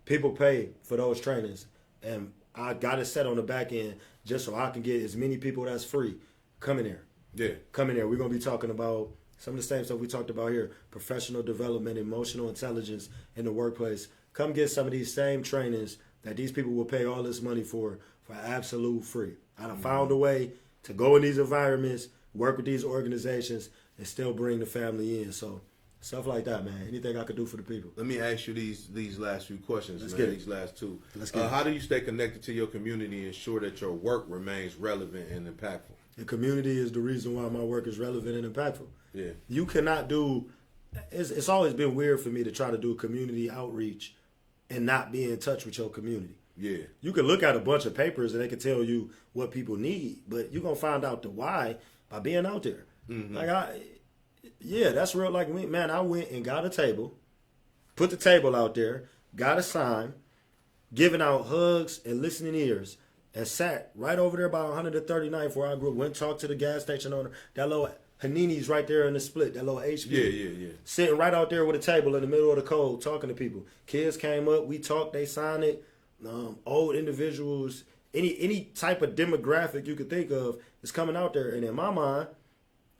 People pay for those trainings, and I got it set on the back end just so I can get as many people that's free. Come in here. Yeah. Come in here. We're gonna be talking about some of the same stuff we talked about here: professional development, emotional intelligence in the workplace. Come get some of these same trainings that these people will pay all this money for absolute free. I done found a way to go in these environments, work with these organizations, and still bring the family in. So stuff like that, man. Anything I could do for the people. Let me ask you these last few questions, Let's man. get it. These last two. Let's get it. How do you stay connected to your community and ensure that your work remains relevant and impactful? The community is the reason why my work is relevant and impactful. Yeah. You cannot do. It's always been weird for me to try to do community outreach and not be in touch with your community. Yeah. You can look at a bunch of papers and they can tell you what people need, but you're gonna find out the why by being out there. Mm-hmm. That's real. Like, I went and got a table, put the table out there, got a sign, giving out hugs and listening ears, and sat right over there by 139th where I grew up. Went talked to the gas station owner. That little Hanini's right there in the split. That little HP. Yeah. Sitting right out there with a table in the middle of the cold, talking to people. Kids came up, we talked, they signed it. Old individuals, any type of demographic you could think of is coming out there. And in my mind,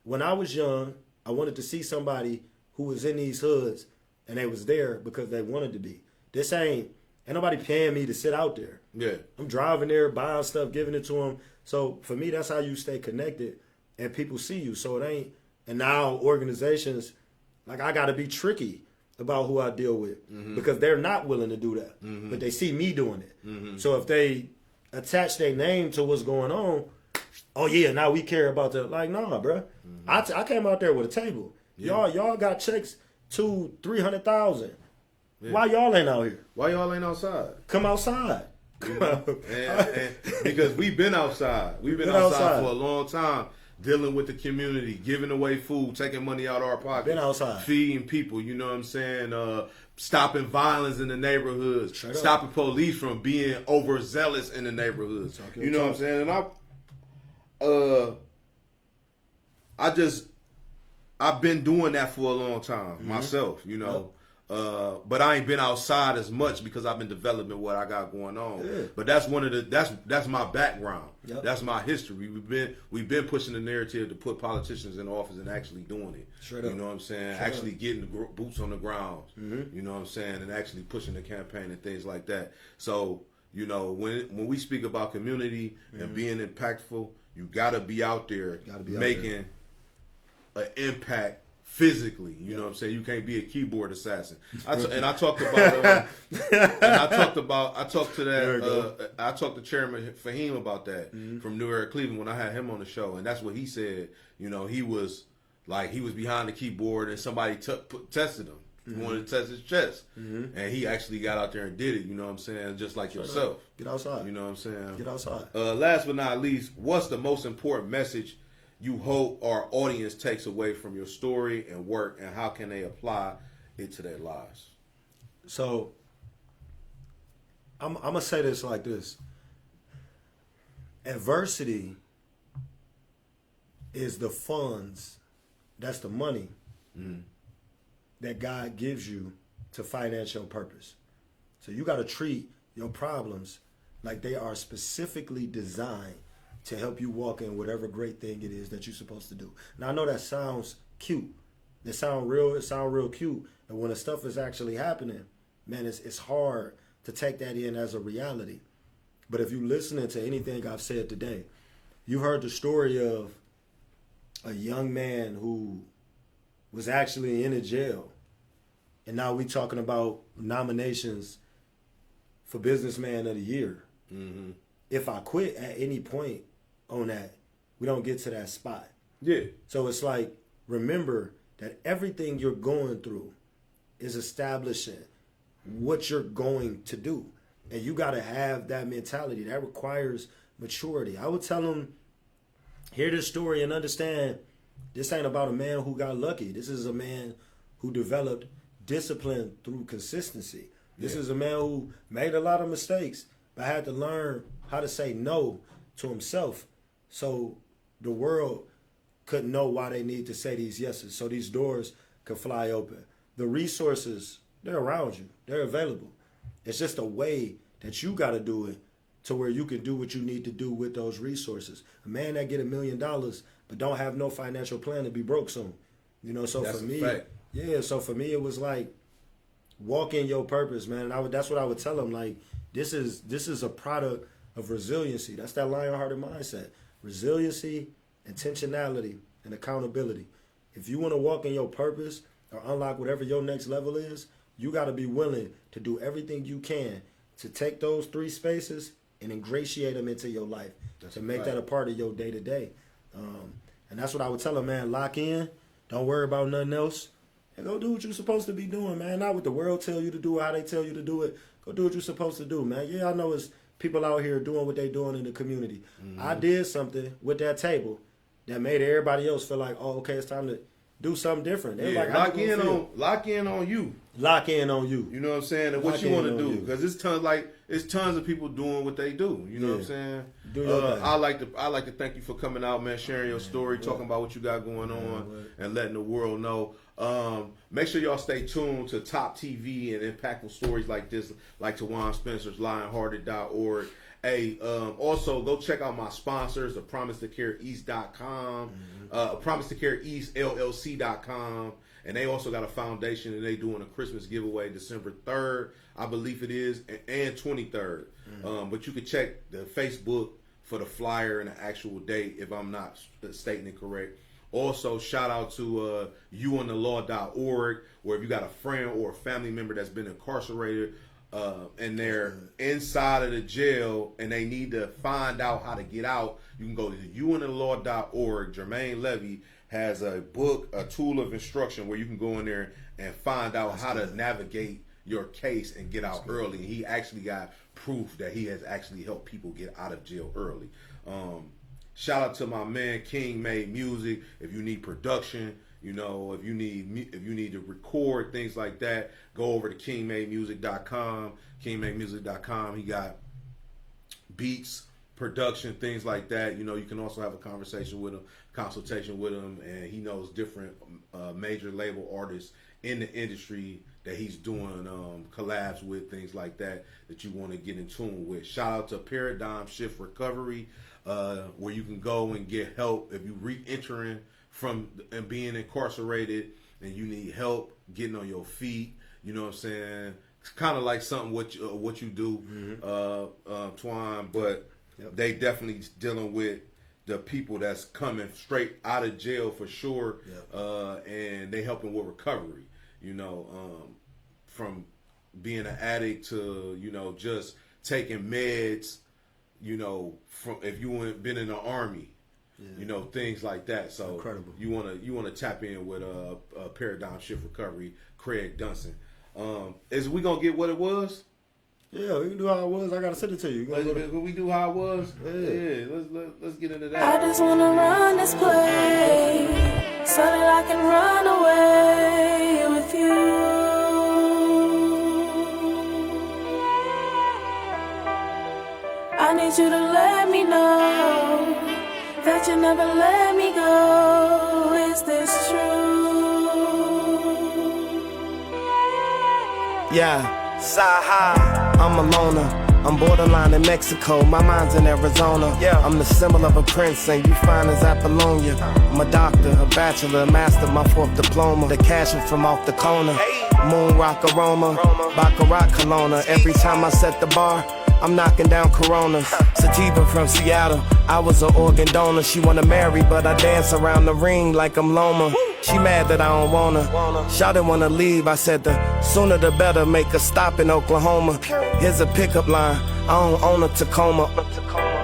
when I was young, I wanted to see somebody who was in these hoods and they was there because they wanted to be. This ain't nobody paying me to sit out there. Yeah. I'm driving there, buying stuff, giving it to them. So for me, that's how you stay connected and people see you. So it ain't, and now organizations, like, I got to be tricky about who I deal with because they're not willing to do that, but they see me doing it. So if they attach their name to what's going on, oh yeah, now we care about that. Like, nah, bro. I came out there with a table. Yeah. Y'all got checks $200,000-$300,000. Yeah. Why y'all ain't out here? Why y'all ain't outside? Come outside. And because we've been outside. We've been outside for a long time. Dealing with the community, giving away food, taking money out of our pockets. Been outside. Feeding people, you know what I'm saying? Stopping violence in the neighborhoods. Stopping police from being overzealous in the neighborhoods. You know what I'm saying? And I've been doing that for a long time myself, you know. But I ain't been outside as much because I've been developing what I got going on. Yeah. But that's that's my background. Yep. That's my history. We've been pushing the narrative to put politicians in office and actually doing it. Straight you up. know what I'm saying? Straight actually up. getting the boots on the ground. You know what I'm saying? And actually pushing the campaign and things like that. So, you know, when we speak about community and being impactful, you got to be out there making an impact. Physically, you know what I'm saying? You can't be a keyboard assassin. I talked to Chairman Fahim about that from New Era Cleveland when I had him on the show, and that's what he said. You know, he was behind the keyboard and somebody tested him. He wanted to test his chest, and he actually got out there and did it. You know what I'm saying? Just like yourself. Get outside. You know what I'm saying? Get outside. Last but not least, what's the most important message you hope our audience takes away from your story and work, and how can they apply it to their lives? So I'm going to say this like this. Adversity is the funds, that's the money that God gives you to finance your purpose. So you got to treat your problems like they are specifically designed to help you walk in whatever great thing it is that you're supposed to do. Now, I know that sounds cute. It sounds real cute. And when the stuff is actually happening, man, it's hard to take that in as a reality. But if you're listening to anything I've said today, you heard the story of a young man who was actually in a jail. And now we talking about nominations for Businessman of the Year. If I quit at any point on that, we don't get to that spot. Yeah. So it's like, remember that everything you're going through is establishing what you're going to do. And you got to have that mentality. That requires maturity. I would tell them, hear this story and understand this ain't about a man who got lucky. This is a man who developed discipline through consistency. This is a man who made a lot of mistakes, but had to learn how to say no to himself. So the world could know why they need to say these yeses, so these doors could fly open. The resources, they're around you. They're available. It's just a way that you got to do it to where you can do what you need to do with those resources. A man that get $1 million but don't have no financial plan to be broke soon. You know, so That's for a me, fact. so for me it was like walk in your purpose, man. And that's what I would tell them. Like, this is a product of resiliency. That's that lion-hearted mindset. Resiliency, intentionality, and accountability. If you want to walk in your purpose or unlock whatever your next level is, you got to be willing to do everything you can to take those 3 spaces and ingratiate them into your life, to make that a part of your day-to-day. And that's what I would tell them, man. Lock in. Don't worry about nothing else. And go do what you're supposed to be doing, man. Not what the world tell you to do, how they tell you to do it. Go do what you're supposed to do, man. Yeah, I know it's people out here doing what they doing in the community. I did something with that table that made everybody else feel like, oh, okay, it's time to do something different. They're like, lock in on you. Lock in on you. You know what I'm saying? And what you want to do, because it's tons of people doing what they do. You know what I'm saying? Do your thing. I like to thank you for coming out, man, sharing your story, talking about what you got going on, and letting the world know. Make sure y'all stay tuned to Toptv and impactful stories like this, like Tawan Spencer's lionhearted.org. Hey, also go check out my sponsors, the PromiseToCareEast.com, PromiseToCareEast LLC.com, and they also got a foundation and they doing a Christmas giveaway December 3rd, I believe it is, and 23rd. But you can check the Facebook for the flyer and the actual date if I'm not stating it correct. Also, shout out to youandthelaw.org, where if you got a friend or a family member that's been incarcerated and they're inside of the jail and they need to find out how to get out, you can go to youandthelaw.org. Jermaine Levy has a book, a tool of instruction where you can go in there and find out how to navigate your case and get out early. And he actually got proof that he has actually helped people get out of jail early. Shout out to my man King Made Music. If you need production, you know, if you need to record things like that, go over to kingmademusic.com. Kingmademusic.com. He got beats, production, things like that. You know, you can also have a consultation with him, and he knows different major label artists in the industry that he's doing collabs with, things like that you want to get in tune with. Shout out to Paradigm Shift Recovery, where you can go and get help if you re-entering from and being incarcerated and you need help getting on your feet. You know what I'm saying? It's kind of like something what you do, Twan, but they definitely dealing with the people that's coming straight out of jail for sure, and they helping with recovery. You know, from being an addict to, you know, just taking meds, you know, from if you been in the army, you know, things like that. So incredible. You wanna tap in with Paradigm Shift Recovery, Craig Dunson. Is we gonna get what it was? Yeah, we can do how it was. I gotta send it to you. We do how it was. Yeah. Let's get into that. I just wanna run this play so that I can run away with you. I need you to let me know that you never let me go. Is this true? Yeah, Saha, I'm a loner. I'm borderline in Mexico, my mind's in Arizona. Yeah, I'm the symbol of a prince, and you fine as Apollonia. I'm a doctor, a bachelor, a master, my 4th diploma. The cash from off the corner. Moon rock aroma, Baccarat Kelowna. Every time I set the bar, I'm knocking down Coronas. Sativa from Seattle, I was an organ donor. She wanna marry, but I dance around the ring like I'm Loma. She mad that I don't wanna. Shawty wanna leave, I said the sooner the better. Make a stop in Oklahoma. Here's a pickup line, I don't own a Tacoma.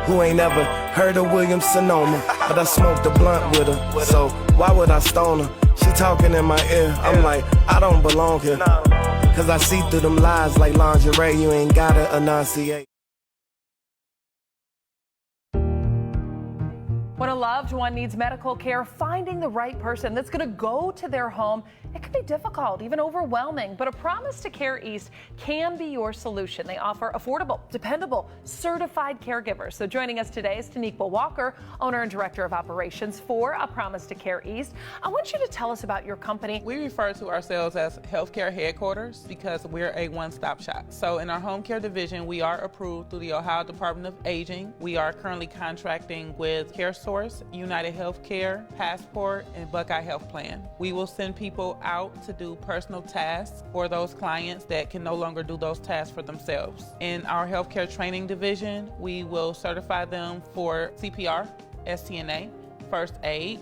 Who ain't ever heard of Williams Sonoma? But I smoked a blunt with her, so why would I stone her? She talking in my ear, I'm like, I don't belong here. Cause I see through them lies like lingerie, you ain't gotta enunciate. When a loved one needs medical care, finding the right person that's going to go to their home, it can be difficult, even overwhelming. But a Promise to Care East can be your solution. They offer affordable, dependable, certified caregivers. So joining us today is Taniqua Walker, owner and director of operations for A Promise to Care East. I want you to tell us about your company. We refer to ourselves as healthcare headquarters because we're a one-stop shop. So in our home care division, we are approved through the Ohio Department of Aging. We are currently contracting with CareSource, United Healthcare, Passport, and Buckeye Health Plan. We will send people out to do personal tasks for those clients that can no longer do those tasks for themselves. In our healthcare training division, we will certify them for CPR, STNA, first aid,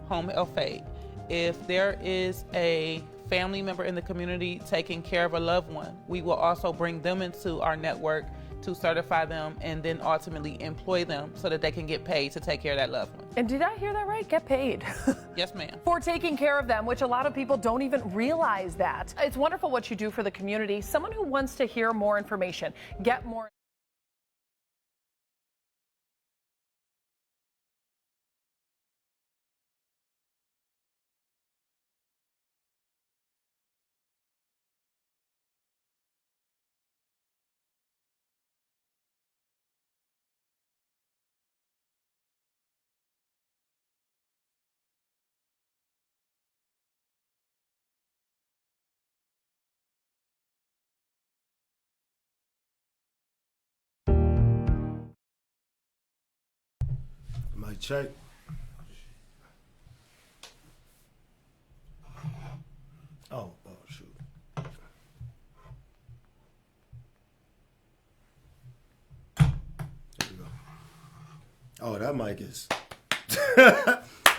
home health aid. If there is a family member in the community taking care of a loved one, we will also bring them into our network to certify them and then ultimately employ them so that they can get paid to take care of that loved one. And did I hear that right? Get paid. Yes, ma'am. For taking care of them, which a lot of people don't even realize that. It's wonderful what you do for the community. Someone who wants to hear more information, get more. Mic check. Oh shoot. There we go. Oh, that mic is.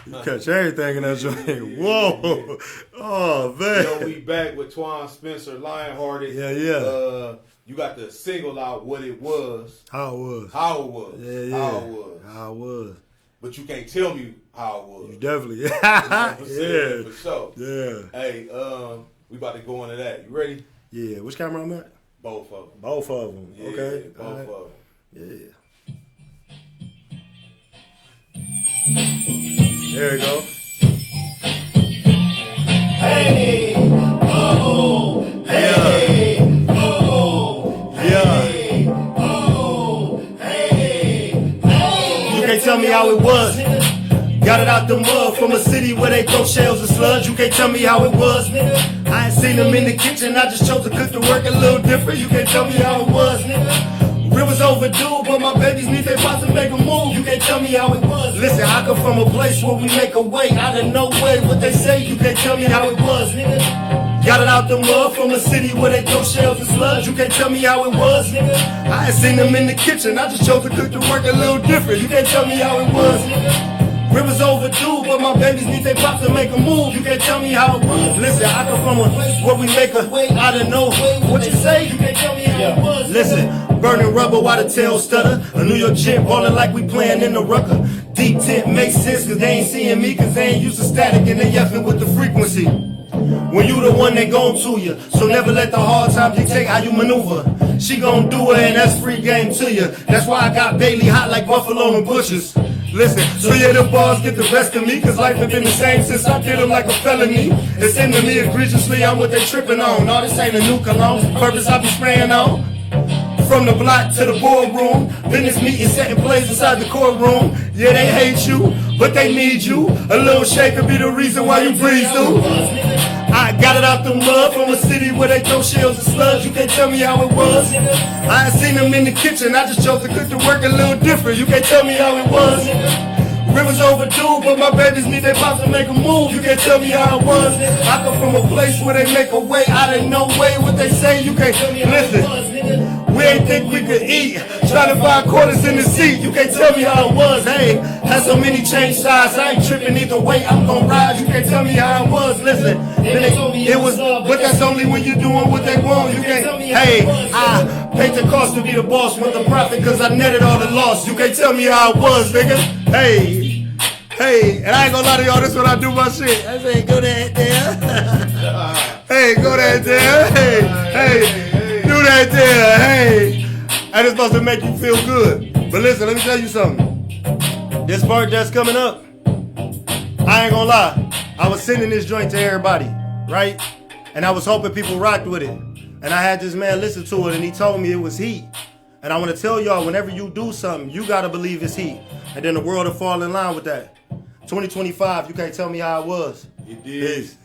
You catch everything in that joint. Whoa. Oh, man. Yo, we back with Twan Spencer, Lionhearted. Yeah. You got to single out what it was. How it was. How it was. Yeah. How it was. How it was. But you can't tell me how it was. You definitely. You know what I'm saying? Yeah. For sure. Yeah. Hey, we about to go into that. You ready? Yeah. Which camera I'm at? Both of them. Both of them. Yeah, Okay. both All right. of them. Yeah. There we go. Hey, oh, hey, oh, hey, oh, hey, You can't tell me how it was. Got it out the mud from a city where they throw shells and sludge. You can't tell me how it was. I ain't seen them in the kitchen. I just chose to cook the work a little different. You can't tell me how it was. It was overdue, but my babies need their pops to make a move. You can't tell me how it was. Listen, I come from a place where we make a way out of no way. What they say, you can't tell me how it was. Got it out the mud from a city where they throw shells and sludge. You can't tell me how it was. I ain't seen them in the kitchen. I just chose to cook the work a little different. You can't tell me how it was. It was overdue, but my babies need their pops to make a move. You can't tell me how it was. Listen, I come from a place where we make a way out of no way. What you say? You can't tell me how it was. Listen, burning rubber while the tail stutter. A New York jet ballin' like we playing in the rucker. Deep tent makes sense cause they ain't seeing me cause they ain't used to static and they yeffing with the frequency. When you the one that gon' to you, so never let the hard times dictate how you maneuver. She gon' do it and that's free game to you. That's why I got Bailey hot like Buffalo and Bushes. Listen, so yeah, the bars get the best of me, cause life has been the same since I did them like a felony. It's into me egregiously, I'm what they tripping on. No, this ain't a new cologne, purpose I be spraying on. From the block to the boardroom, business meeting setting plays inside the courtroom. Yeah, they hate you, but they need you. A little shake could be the reason why you breathe through. I got it out the mud from a city where they throw shells and sludge. You can't tell me how it was. I ain't seen them in the kitchen. I just chose to cook the work a little different. You can't tell me how it was. It was overdue, but my babies need their pops to make a move. You can't tell me how it was. I come from a place where they make a way out of no way. What they say, you can't tell me how it was. We ain't think we could eat. Trying to find quarters in the seat. You can't tell me how it was. Hey, had so many change sides. I ain't tripping either way. I'm gonna ride. You can't tell me how it was. Listen, it was, but that's only when you're doing what they want. You can't. Hey, I paid the cost to be the boss with the profit, cause I netted all the loss. You can't tell me how it was, nigga. Hey, and I ain't gonna lie to y'all. This when I do my shit. I say, go that there. Hey, go that there. Hey. Do that there, hey. And it's supposed to make you feel good. But listen, let me tell you something. This part that's coming up, I ain't gonna lie. I was sending this joint to everybody, right? And I was hoping people rocked with it. And I had this man listen to it, and he told me it was heat. And I want to tell y'all, whenever you do something, you gotta believe it's heat. And then the world will fall in line with that. 2025, you can't tell me how it was. You did. Peace.